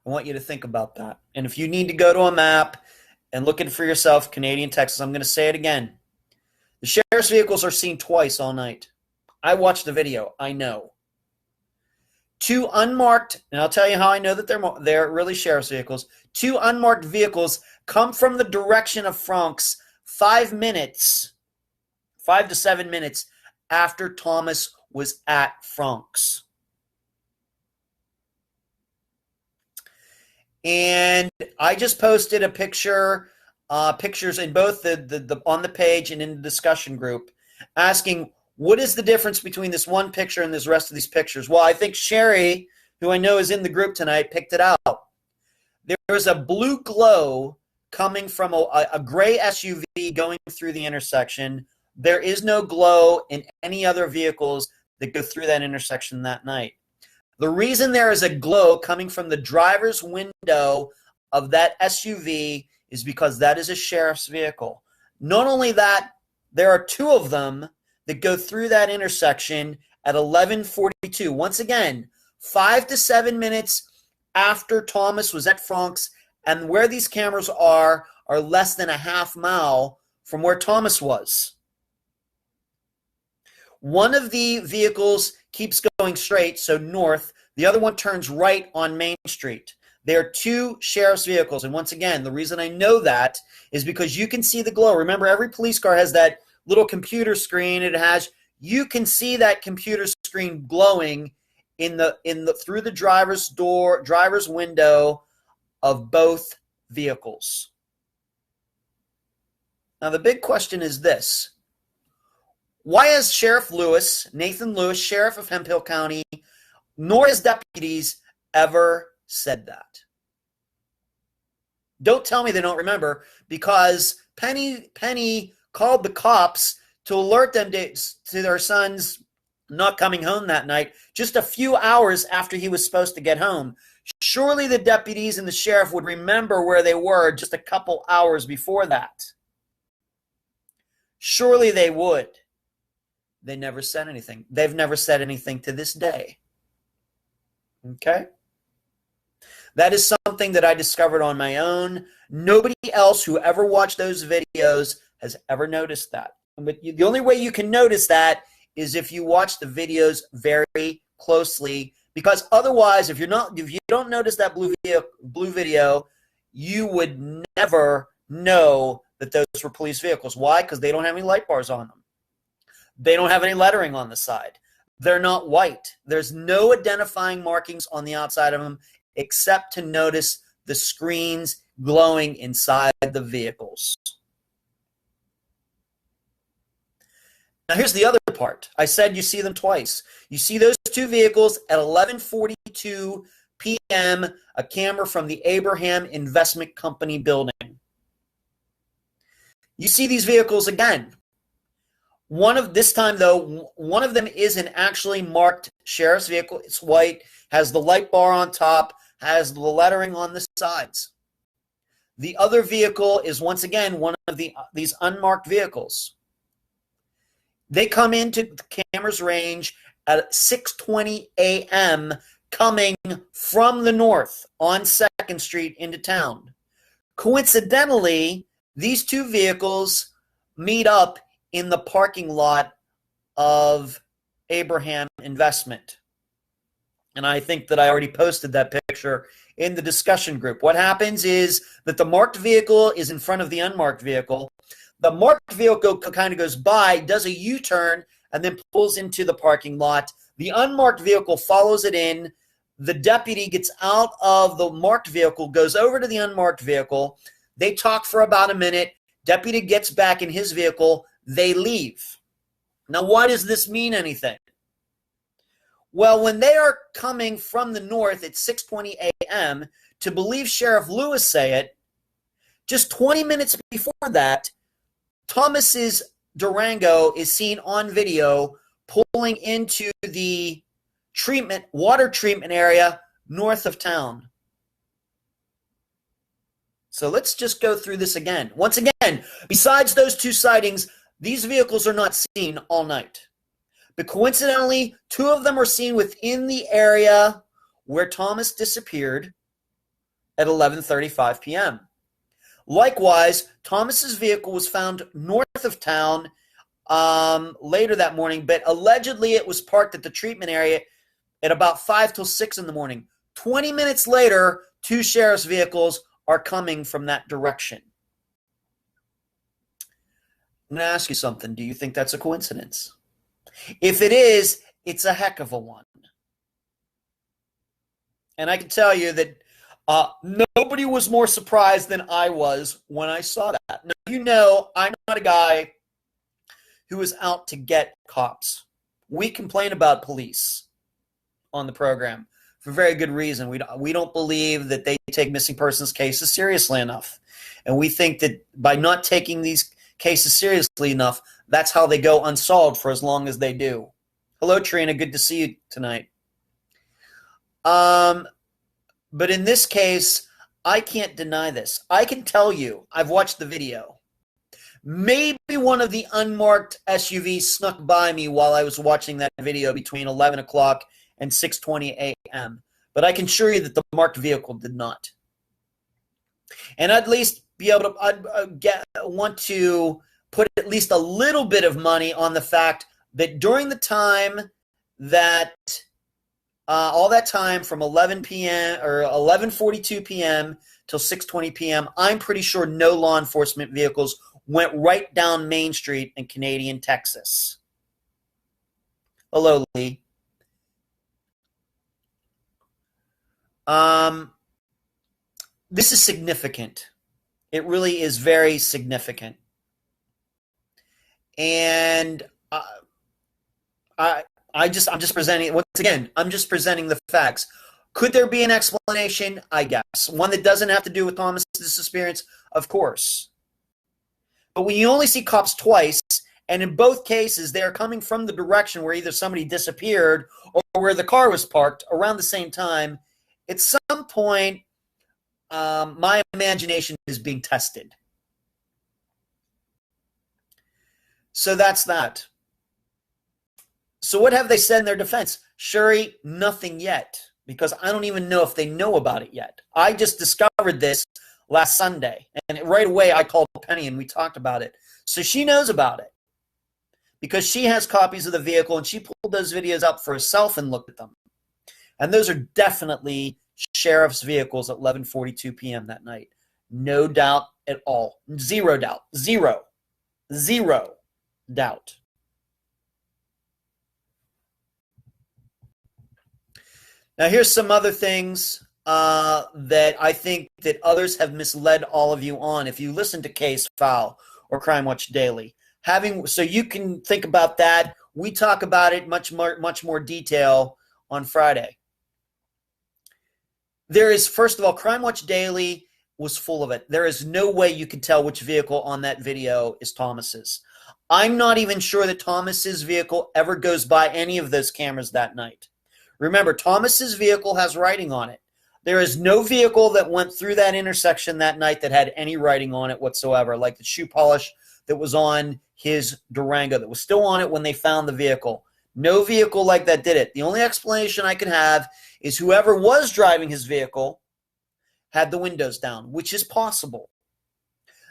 I want you to think about that. And if you need to go to a map and look it for yourself, Canadian, Texas, I'm going to say it again. The sheriff's vehicles are seen twice all night. I watched the video. I know. 2 unmarked, and I'll tell you how I know that they're really sheriff's vehicles. 2 unmarked vehicles come from the direction of Frank's 5 to 7 minutes after Thomas was at Frank's. And I just posted a pictures in both the on the page and in the discussion group, asking what is the difference between this one picture and this rest of these pictures. Well, I think Sherry, who I know is in the group tonight, picked it out. There's a blue glow coming from a gray SUV going through the intersection. There is no glow in any other vehicles that go through that intersection that night. The reason there is a glow coming from the driver's window of that SUV is because that is a sheriff's vehicle. Not only that, there are 2 of them that go through that intersection at 11:42. Once again, 5 to 7 minutes after Thomas was at Frank's, and where these cameras are less than a half mile from where Thomas was. One of the vehicles keeps going straight, so north. The other one turns right on Main Street. There are 2 sheriff's vehicles. And once again, the reason I know that is because you can see the glow. Remember, every police car has that little computer screen. You can see that computer screen glowing through the driver's window of both vehicles. Now, the big question is this. Why has Sheriff Lewis, Nathan Lewis, Sheriff of Hemphill County, nor his deputies ever said that? Don't tell me they don't remember, because Penny called the cops to alert them to their son's not coming home that night just a few hours after he was supposed to get home. Surely the deputies and the sheriff would remember where they were just a couple hours before that. Surely they would. They never said anything. They've never said anything to this day. Okay? That is something that I discovered on my own. Nobody else who ever watched those videos has ever noticed that. But the only way you can notice that is if you watch the videos very closely, because otherwise, if you don't notice that blue video, you would never know that those were police vehicles. Why? Because they don't have any light bars on them. They don't have any lettering on the side. They're not white. There's no identifying markings on the outside of them except to notice the screens glowing inside the vehicles. Now here's the other part. I said you see them twice. You see those 2 vehicles at 11:42 p.m., a camera from the Abraham Investment Company building. You see these vehicles again. This time, one of them is an actually marked sheriff's vehicle. It's white, has the light bar on top, has the lettering on the sides. The other vehicle is, once again, one of these unmarked vehicles. They come into the camera's range at 6:20 a.m., coming from the north on 2nd Street into town. Coincidentally, these 2 vehicles meet up in the parking lot of Abraham Investment. And I think that I already posted that picture in the discussion group. What happens is that the marked vehicle is in front of the unmarked vehicle. The marked vehicle kind of goes by, does a U-turn, and then pulls into the parking lot. The unmarked vehicle follows it in. The deputy gets out of the marked vehicle, goes over to the unmarked vehicle. They talk for about a minute. Deputy gets back in his vehicle. They leave. Now, why does this mean anything? Well, when they are coming from the north at 6:20 a.m., to believe Sheriff Lewis say it, just 20 minutes before that, Thomas's Durango is seen on video pulling into the water treatment area north of town. So let's just go through this again. Once again, besides those two sightings, these vehicles are not seen all night. But coincidentally, two of them are seen within the area where Thomas disappeared at 11:35 p.m. Likewise, Thomas's vehicle was found north of town later that morning, but allegedly it was parked at the treatment area at about 5 till 6 in the morning. 20 minutes later, two sheriff's vehicles are coming from that direction. I'm going to ask you something. Do you think that's a coincidence? If it is, it's a heck of a one. And I can tell you that nobody was more surprised than I was when I saw that. Now, you know, I'm not a guy who is out to get cops. We complain about police on the program for very good reason. We don't believe that they take missing persons cases seriously enough. And we think that by not taking these cases seriously enough, that's how they go unsolved for as long as they do. Hello, Trina. Good to see you tonight. But in this case, I can't deny this. I can tell you, I've watched the video. Maybe one of the unmarked SUVs snuck by me while I was watching that video between 11 o'clock and 6:20 a.m. But I can assure you that the marked vehicle did not. And I'd at least be able to want to put at least a little bit of money on the fact that during the time that all that time from 11 p.m. or 11:42 p.m. till 6:20 p.m., I'm pretty sure no law enforcement vehicles went right down Main Street in Canadian Texas. Hello, Lee. This is significant. It really is very significant. And I'm just presenting, once again, I'm just presenting the facts. Could there be an explanation? I guess. One that doesn't have to do with Thomas's disappearance? Of course. But when you only see cops twice, and in both cases, they are coming from the direction where either somebody disappeared or where the car was parked around the same time, at some point, my imagination is being tested. So that's that. So what have they said in their defense? Shuri, nothing yet, because I don't even know if they know about it yet. I just discovered this last Sunday, and right away I called Penny and we talked about it. So she knows about it because she has copies of the vehicle and she pulled those videos up for herself and looked at them. And those are definitely sheriff's vehicles at 11:42 p.m. that night. No doubt at all. Zero doubt. Zero doubt. Now, here's some other things that I think that others have misled all of you on. If you listen to Case File or Crime Watch Daily, so you can think about that. We talk about it much more detail on Friday. There is, first of all, Crime Watch Daily was full of it. There is no way you can tell which vehicle on that video is Thomas's. I'm not even sure that Thomas's vehicle ever goes by any of those cameras that night. Remember, Thomas's vehicle has writing on it. There is no vehicle that went through that intersection that night that had any writing on it whatsoever, like the shoe polish that was on his Durango that was still on it when they found the vehicle. No vehicle like that did it. The only explanation I can have is whoever was driving his vehicle had the windows down, which is possible.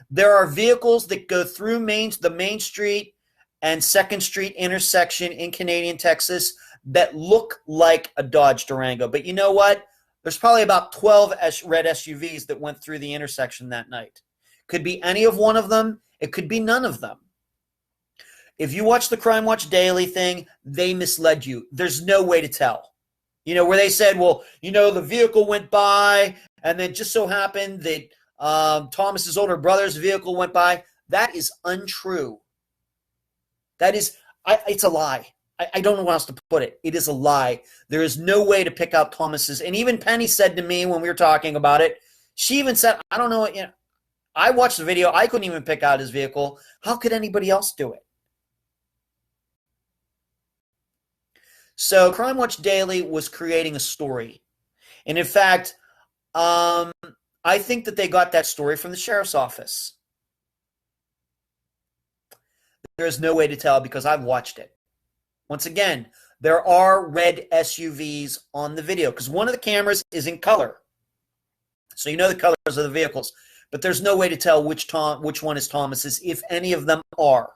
There are vehicles that go through the Main Street and 2nd Street intersection in Canadian Texas that look like a Dodge Durango. But you know what? There's probably about 12 red SUVs that went through the intersection that night. Could be any of one of them. It could be none of them. If you watch the Crime Watch Daily thing, they misled you. There's no way to tell. Where they said, well, the vehicle went by, and then just so happened that Thomas's older brother's vehicle went by. That is untrue. It's a lie. I don't know how else to put it. It is a lie. There is no way to pick out Thomas's. And even Penny said to me when we were talking about it, she even said, I don't know. I watched the video. I couldn't even pick out his vehicle. How could anybody else do it? So Crime Watch Daily was creating a story. And in fact, I think that they got that story from the sheriff's office. There's no way to tell because I've watched it. Once again, there are red SUVs on the video because one of the cameras is in color. So you know the colors of the vehicles. But there's no way to tell which one is Thomas's, if any of them are.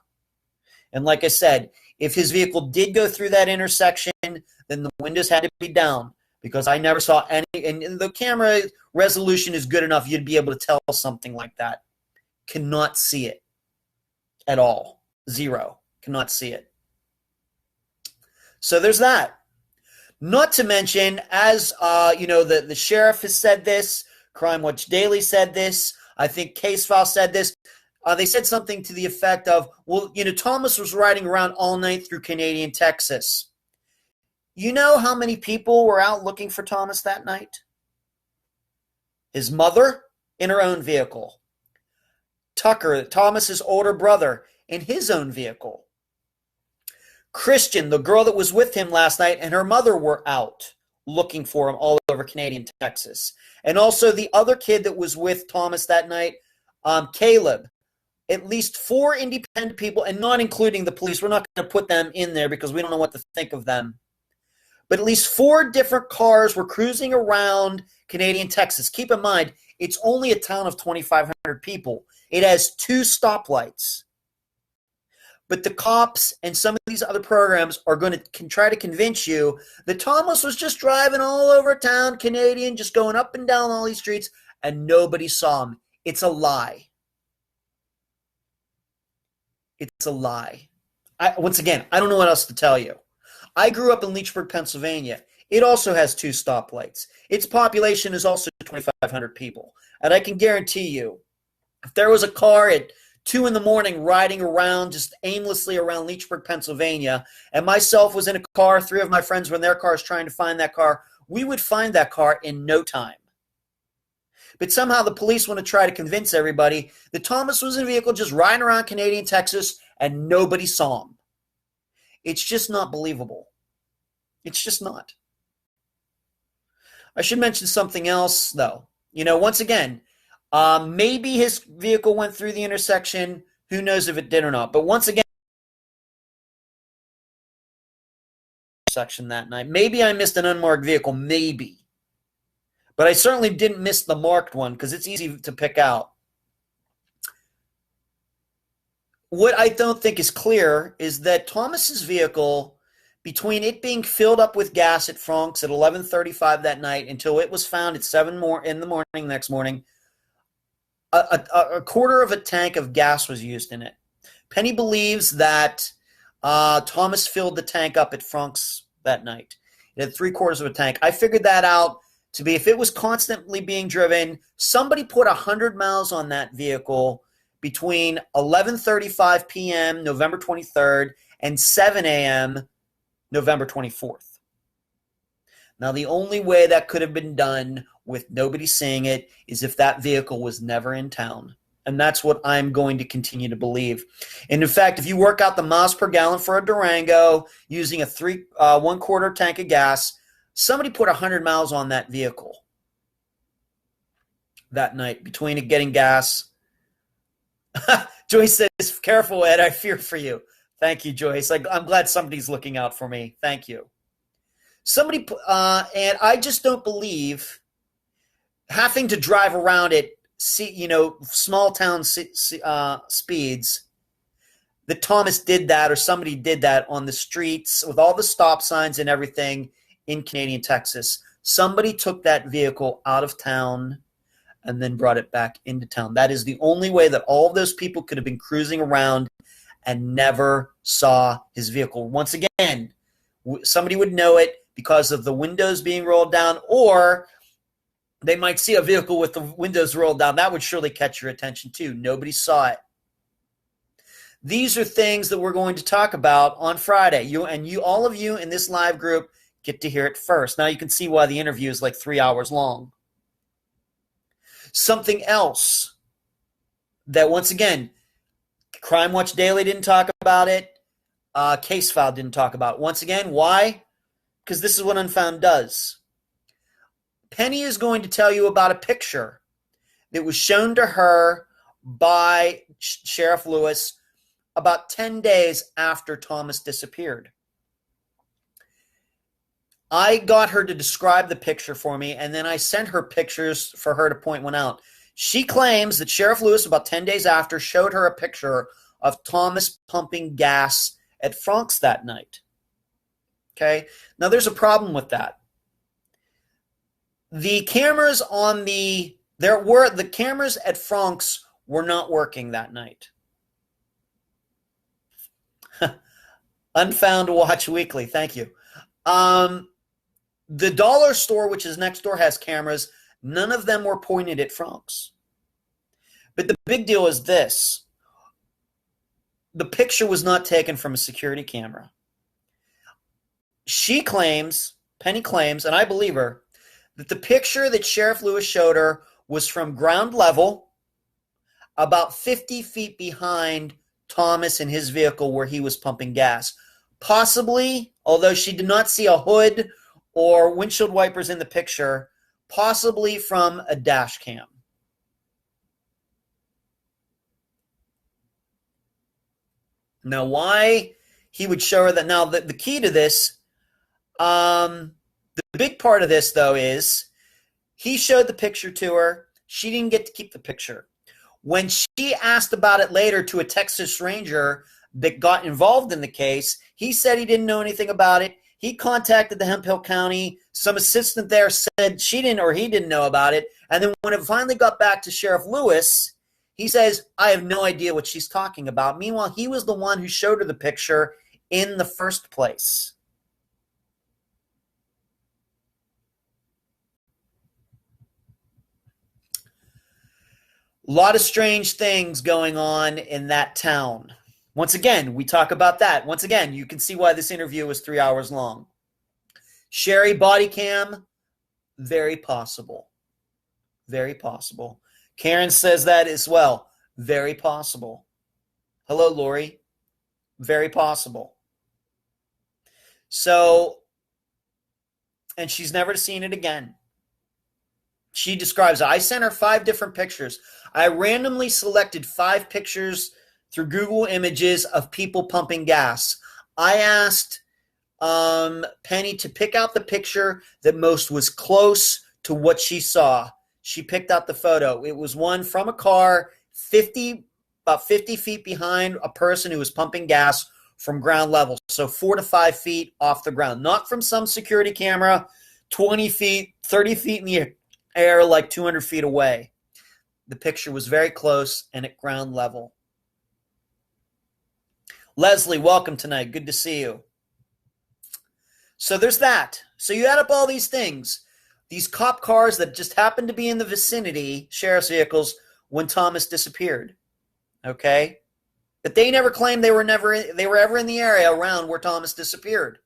And like I said, if his vehicle did go through that intersection, then the windows had to be down because I never saw any. And the camera resolution is good enough you'd be able to tell something like that. Cannot see it at all. Zero. Cannot see it. So there's that. Not to mention, as the sheriff has said this, Crime Watch Daily said this, I think Case File said this. They said something to the effect of, well, Thomas was riding around all night through Canadian Texas. You know how many people were out looking for Thomas that night? His mother in her own vehicle. Tucker, Thomas's older brother, in his own vehicle. Christian, the girl that was with him last night, and her mother were out looking for him all over Canadian Texas. And also the other kid that was with Thomas that night, Caleb. At least 4 independent people, and not including the police. We're not going to put them in there because we don't know what to think of them. But at least 4 different cars were cruising around Canadian Texas. Keep in mind, it's only a town of 2,500 people. It has 2 stoplights. But the cops and some of these other programs are going to try to convince you that Thomas was just driving all over town, Canadian, just going up and down all these streets, and nobody saw him. It's a lie. It's a lie. Once again, I don't know what else to tell you. I grew up in Leechburg, Pennsylvania. It also has 2 stoplights. Its population is also 2,500 people. And I can guarantee you, if there was a car at 2 in the morning riding around, just aimlessly around Leechburg, Pennsylvania, and myself was in a car, 3 of my friends were in their cars trying to find that car, we would find that car in no time. But somehow the police want to try to convince everybody that Thomas was in a vehicle just riding around Canadian Texas and nobody saw him. It's just not believable. It's just not. I should mention something else, though. Once again, maybe his vehicle went through the intersection. Who knows if it did or not. But once again, section that night. Maybe I missed an unmarked vehicle. Maybe. But I certainly didn't miss the marked one because it's easy to pick out. What I don't think is clear is that Thomas's vehicle, between it being filled up with gas at Frank's at 11:35 that night until it was found at 7 in the morning next morning, a quarter of a tank of gas was used in it. Penny believes that Thomas filled the tank up at Frank's that night. It had 3/4 of a tank. I figured that out to be, if it was constantly being driven, somebody put 100 miles on that vehicle between 11:35 p.m. November 23rd and 7 a.m. November 24th. Now, the only way that could have been done with nobody seeing it is if that vehicle was never in town. And that's what I'm going to continue to believe. And in fact, if you work out the miles per gallon for a Durango using a 1/4 tank of gas, somebody put 100 miles on that vehicle that night between it getting gas. Joyce says, "Careful, Ed, I fear for you." Thank you, Joyce. I'm glad somebody's looking out for me. Thank you. Somebody, and I just don't believe having to drive around at, small town speeds, that Thomas did that or somebody did that on the streets with all the stop signs and everything in Canadian Texas. Somebody took that vehicle out of town and then brought it back into town. That is the only way that all of those people could have been cruising around and never saw his vehicle. Once again, somebody would know it because of the windows being rolled down, or they might see a vehicle with the windows rolled down. That would surely catch your attention too. Nobody saw it. These are things that we're going to talk about on Friday. All of you in this live group get to hear it first. Now you can see why the interview is like 3 hours long. Something else that, once again, Crime Watch Daily didn't talk about it. Case File didn't talk about it. Once again, why? Because this is what Unfound does. Penny is going to tell you about a picture that was shown to her by Sheriff Lewis about 10 days after Thomas disappeared. I got her to describe the picture for me, and then I sent her pictures for her to point one out. She claims that Sheriff Lewis, about 10 days after, showed her a picture of Thomas pumping gas at Frank's that night. Okay? Now, there's a problem with that. The cameras the cameras at Frank's were not working that night. Unfound Watch Weekly, thank you. The dollar store, which is next door, has cameras. None of them were pointed at Frank's. But the big deal is this. The picture was not taken from a security camera. Penny claims, and I believe her, that the picture that Sheriff Lewis showed her was from ground level, about 50 feet behind Thomas in his vehicle where he was pumping gas. Possibly, although she did not see a hood or windshield wipers in the picture, possibly from a dash cam. Now, why he would show her that? Now, the key to this, the big part of this, though, is he showed the picture to her. She didn't get to keep the picture. When she asked about it later to a Texas Ranger that got involved in the case, he said he didn't know anything about it. He contacted the Hemphill County. Some assistant there said she didn't or he didn't know about it. And then when it finally got back to Sheriff Lewis, he says, I have no idea what she's talking about. Meanwhile, he was the one who showed her the picture in the first place. A lot of strange things going on in that town. Once again, we talk about that. Once again, you can see why this interview was 3 hours long. Sherry body cam, very possible. Very possible. Karen says that as well. Very possible. Hello, Lori. Very possible. So, and she's never seen it again. She describes it. I sent her 5 different pictures. I randomly selected 5 pictures through Google Images of people pumping gas. I asked Penny to pick out the picture that most was close to what she saw. She picked out the photo. It was one from a car about 50 feet behind a person who was pumping gas from ground level. So 4 to 5 feet off the ground. Not from some security camera, 20 feet, 30 feet in the air, like 200 feet away. The picture was very close and at ground level. Leslie, welcome tonight. Good to see you. So there's that. So you add up all these things. These cop cars that just happened to be in the vicinity, sheriff's vehicles, when Thomas disappeared. Okay? But they never claimed they were ever in the area around where Thomas disappeared.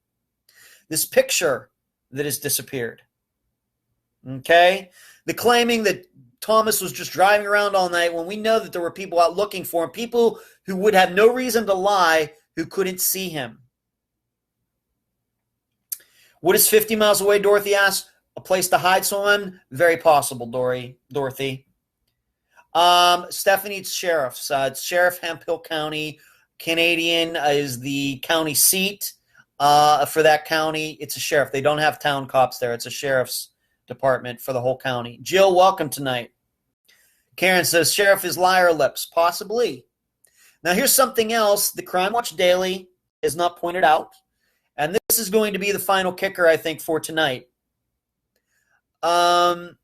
This picture that has disappeared. Okay? The claiming that Thomas was just driving around all night when we know that there were people out looking for him, people who would have no reason to lie, who couldn't see him. What is 50 miles away, Dorothy asks? A place to hide someone? Very possible, Dorothy. Stephanie, it's sheriffs. It's Sheriff Hemphill County. Canadian is the county seat for that county. It's a sheriff. They don't have town cops there. It's a sheriff's department for the whole county. Jill, welcome tonight. Karen says, Sheriff is liar lips. Possibly. Now, here's something else the Crime Watch Daily has not pointed out, and this is going to be the final kicker, I think, for tonight. That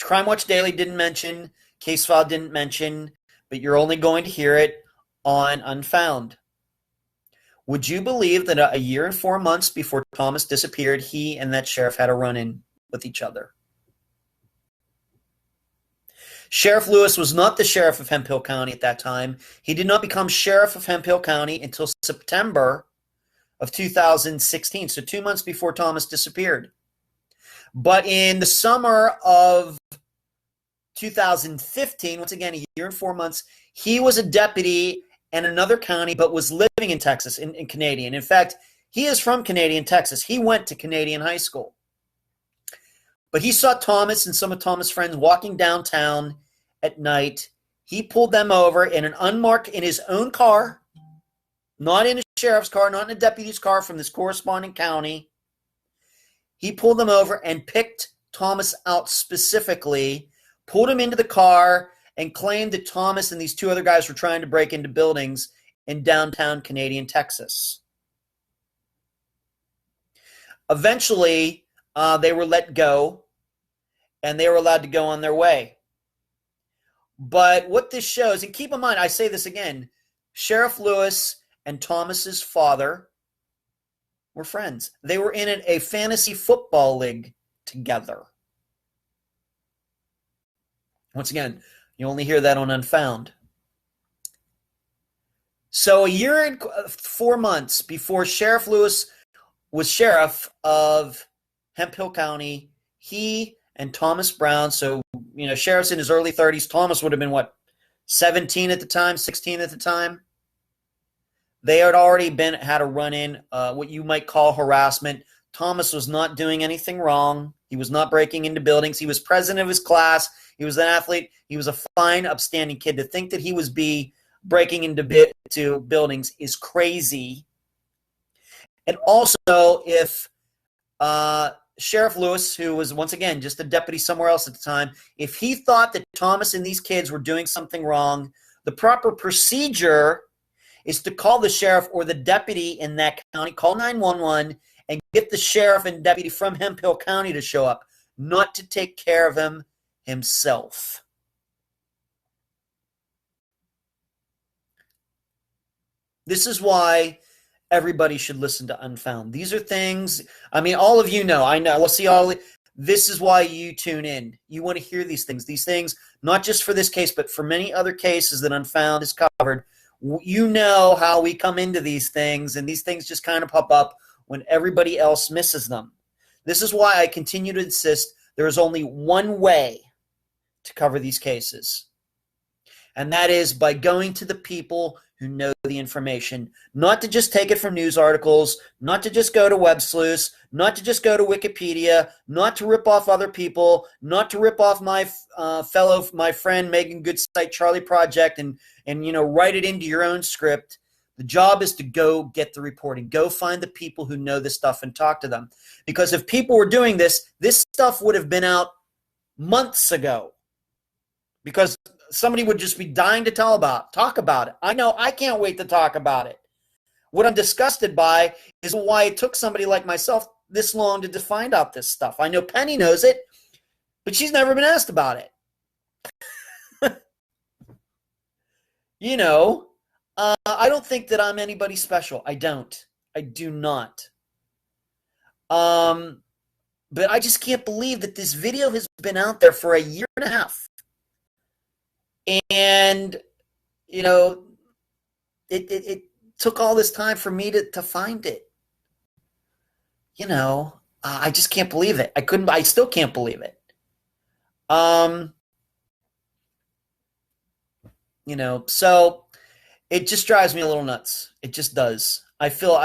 Crime Watch Daily didn't mention, Case File didn't mention, but you're only going to hear it on Unfound. Would you believe that a year and 4 months before Thomas disappeared, he and that sheriff had a run-in with each other? Sheriff Lewis was not the sheriff of Hemphill County at that time. He did not become sheriff of Hemphill County until September of 2016, so 2 months before Thomas disappeared. But in the summer of 2015, once again, a year and 4 months, he was a deputy in another county, but was living in Texas, in Canadian. In fact, he is from Canadian, Texas. He went to Canadian high school. But he saw Thomas and some of Thomas' friends walking downtown at night. He pulled them over in an unmarked, in his own car, not in a sheriff's car, not in a deputy's car from this corresponding county. He pulled them over and picked Thomas out specifically, pulled him into the car, and claimed that Thomas and these two other guys were trying to break into buildings in downtown Canadian, Texas. Eventually, they were let go, and they were allowed to go on their way. But what this shows, and keep in mind, I say this again, Sheriff Lewis and Thomas's father were friends. They were in a fantasy football league together. Once again, you only hear that on Unfound. So a year and 4 months before Sheriff Lewis was sheriff of Hemphill County, he and Thomas Brown, so, sheriff's in his early 30s. Thomas would have been, 17 at the time, 16 at the time? They had already had a run-in, what you might call harassment. Thomas was not doing anything wrong. He was not breaking into buildings. He was president of his class. He was an athlete. He was a fine, upstanding kid. To think that he was breaking into buildings is crazy. And also, if Sheriff Lewis, who was, once again, just a deputy somewhere else at the time, if he thought that Thomas and these kids were doing something wrong, the proper procedure is to call the sheriff or the deputy in that county, call 911, and get the sheriff and deputy from Hemphill County to show up, not to take care of him himself. This is why everybody should listen to Unfound. These are things, all of you know, I know, let's see, this is why you tune in. You want to hear these things, not just for this case, but for many other cases that Unfound has covered. You know how we come into these things, and these things just kind of pop up when everybody else misses them. This is why I continue to insist there is only one way to cover these cases, and that is by going to the people who know the information, not to just take it from news articles, not to just go to web sleuths, not to just go to Wikipedia, not to rip off other people, not to rip off my friend Megan Goodsight Charlie Project and write it into your own script. The job is to go get the reporting. Go find the people who know this stuff and talk to them. Because if people were doing this stuff would have been out months ago. Because somebody would just be dying to talk about it. I know, I can't wait to talk about it. What I'm disgusted by is why it took somebody like myself this long to find out this stuff. I know Penny knows it, but she's never been asked about it. I don't think that I'm anybody special. I don't. I do not. But I just can't believe that this video has been out there for a year and a half. And, it took all this time for me to find it. I just can't believe it. I still can't believe it. So it just drives me a little nuts. It just does. I feel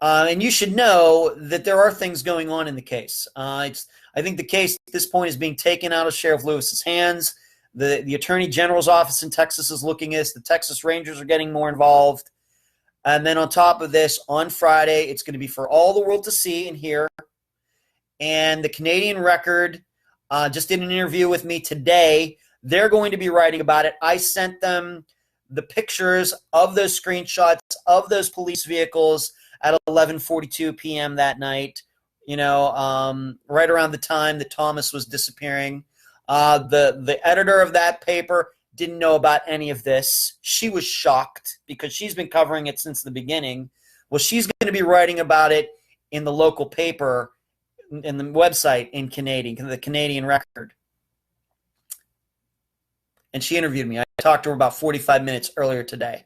and you should know that there are things going on in the case. I think the case at this point is being taken out of Sheriff Lewis's hands. The Attorney General's office in Texas is looking at this. The Texas Rangers are getting more involved. And then on top of this, on Friday, it's going to be for all the world to see and hear. And the Canadian Record just did an interview with me today. They're going to be writing about it. I sent them the pictures of those screenshots of those police vehicles at 11:42 p.m. that night, right around the time that Thomas was disappearing. The editor of that paper didn't know about any of this. She was shocked because she's been covering it since the beginning. Well, she's going to be writing about it in the local paper, in the website in Canadian, the Canadian Record. And she interviewed me. I talked to her about 45 minutes earlier today.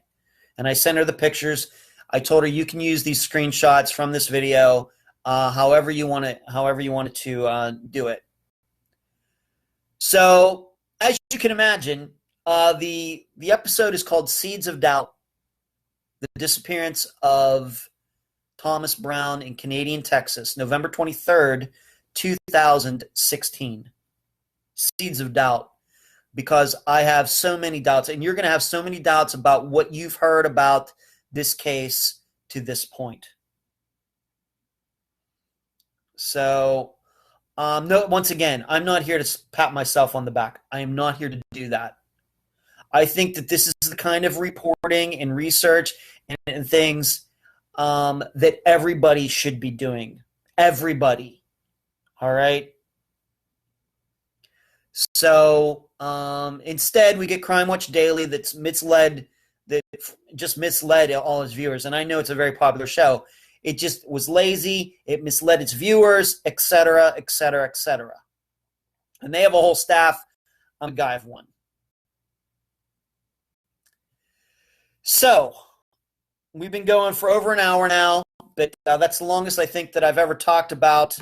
And I sent her the pictures. I told her you can use these screenshots from this video however you want it to do it. So, as you can imagine, the episode is called Seeds of Doubt, the disappearance of Thomas Brown in Canadian Texas, November 23rd, 2016. Seeds of Doubt, because I have so many doubts, and you're going to have so many doubts about what you've heard about this case to this point. So, no, once again, I'm not here to pat myself on the back. I am not here to do that. I think that this is the kind of reporting and research and things that everybody should be doing. Everybody. All right? So instead, we get Crime Watch Daily that just misled all its viewers. And I know it's a very popular show. It just was lazy. It misled its viewers, etc., etc., etc. And they have a whole staff. I'm a guy of one. So, we've been going for over an hour now, but that's the longest I think that I've ever talked about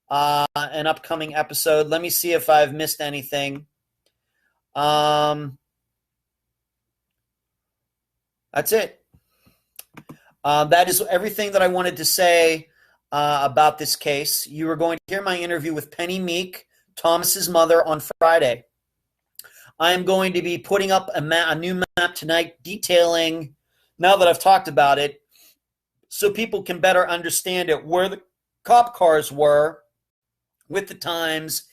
an upcoming episode. Let me see if I've missed anything. That's it. That is everything that I wanted to say about this case. You are going to hear my interview with Penny Meek, Thomas's mother, on Friday. I am going to be putting up a new map tonight detailing, now that I've talked about it, so people can better understand it, where the cop cars were with the times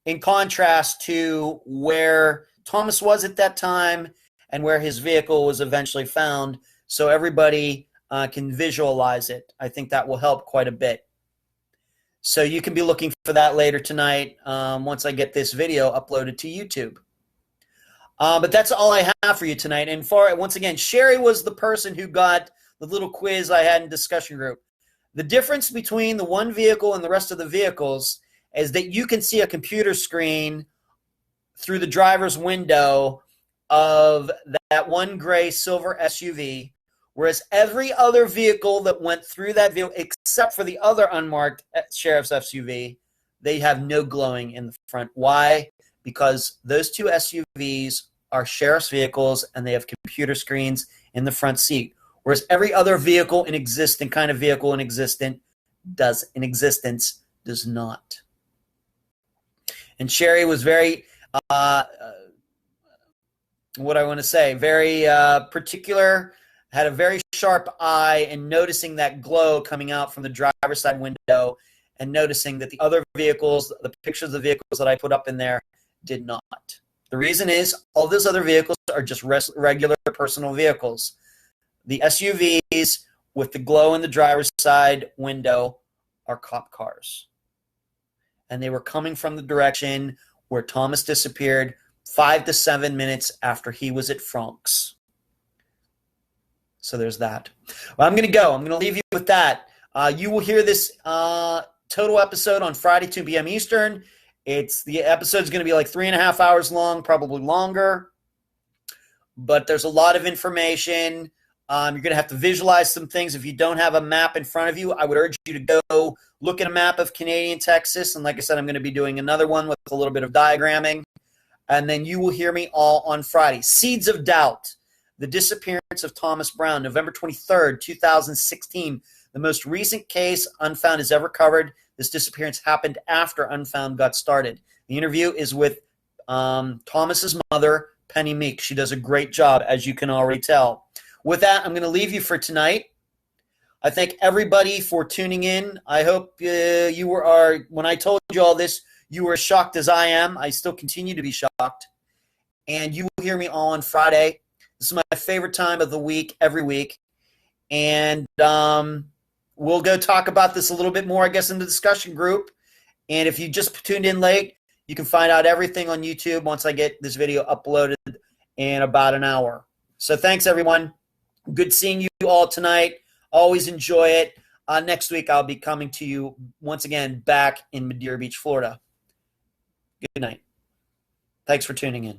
in contrast to where Thomas was at that time and where his vehicle was eventually found, so everybody can visualize it. I think that will help quite a bit. So you can be looking for that later tonight once I get this video uploaded to YouTube. But that's all I have for you tonight. And once again, Sherry was the person who got the little quiz I had in discussion group. The difference between the one vehicle and the rest of the vehicles is that you can see a computer screen through the driver's window of that one gray silver SUV, whereas every other vehicle that went through that vehicle, except for the other unmarked sheriff's SUV, they have no glowing in the front. Why? Because those two SUVs are sheriff's vehicles and they have computer screens in the front seat, whereas every other vehicle in existence does not. And Sherry was very, very particular, had a very sharp eye in noticing that glow coming out from the driver's side window and noticing that the other vehicles, the pictures of the vehicles that I put up in there, did not. The reason is all those other vehicles are just regular personal vehicles. The SUVs with the glow in the driver's side window are cop cars. And they were coming from the direction where Thomas disappeared 5 to 7 minutes after he was at Frank's. So there's that. Well, I'm going to go. I'm going to leave you with that. You will hear this total episode on Friday, 2 p.m. Eastern. The episode's going to be like 3.5 hours long, probably longer. But there's a lot of information. You're going to have to visualize some things. If you don't have a map in front of you, I would urge you to go look at a map of Canadian Texas. And like I said, I'm going to be doing another one with a little bit of diagramming. And then you will hear me all on Friday. Seeds of Doubt, the disappearance of Thomas Brown, November 23rd, 2016. The most recent case Unfound has ever covered. This disappearance happened after Unfound got started. The interview is with Thomas's mother, Penny Meek. She does a great job, as you can already tell. With that, I'm going to leave you for tonight. I thank everybody for tuning in. I hope when I told you all this, you were as shocked as I am. I still continue to be shocked. And you will hear me all on Friday. This is my favorite time of the week, every week. And we'll go talk about this a little bit more, I guess, in the discussion group. And if you just tuned in late, you can find out everything on YouTube once I get this video uploaded in about an hour. So thanks, everyone. Good seeing you all tonight. Always enjoy it. Next week, I'll be coming to you once again back in Madeira Beach, Florida. Good night. Thanks for tuning in.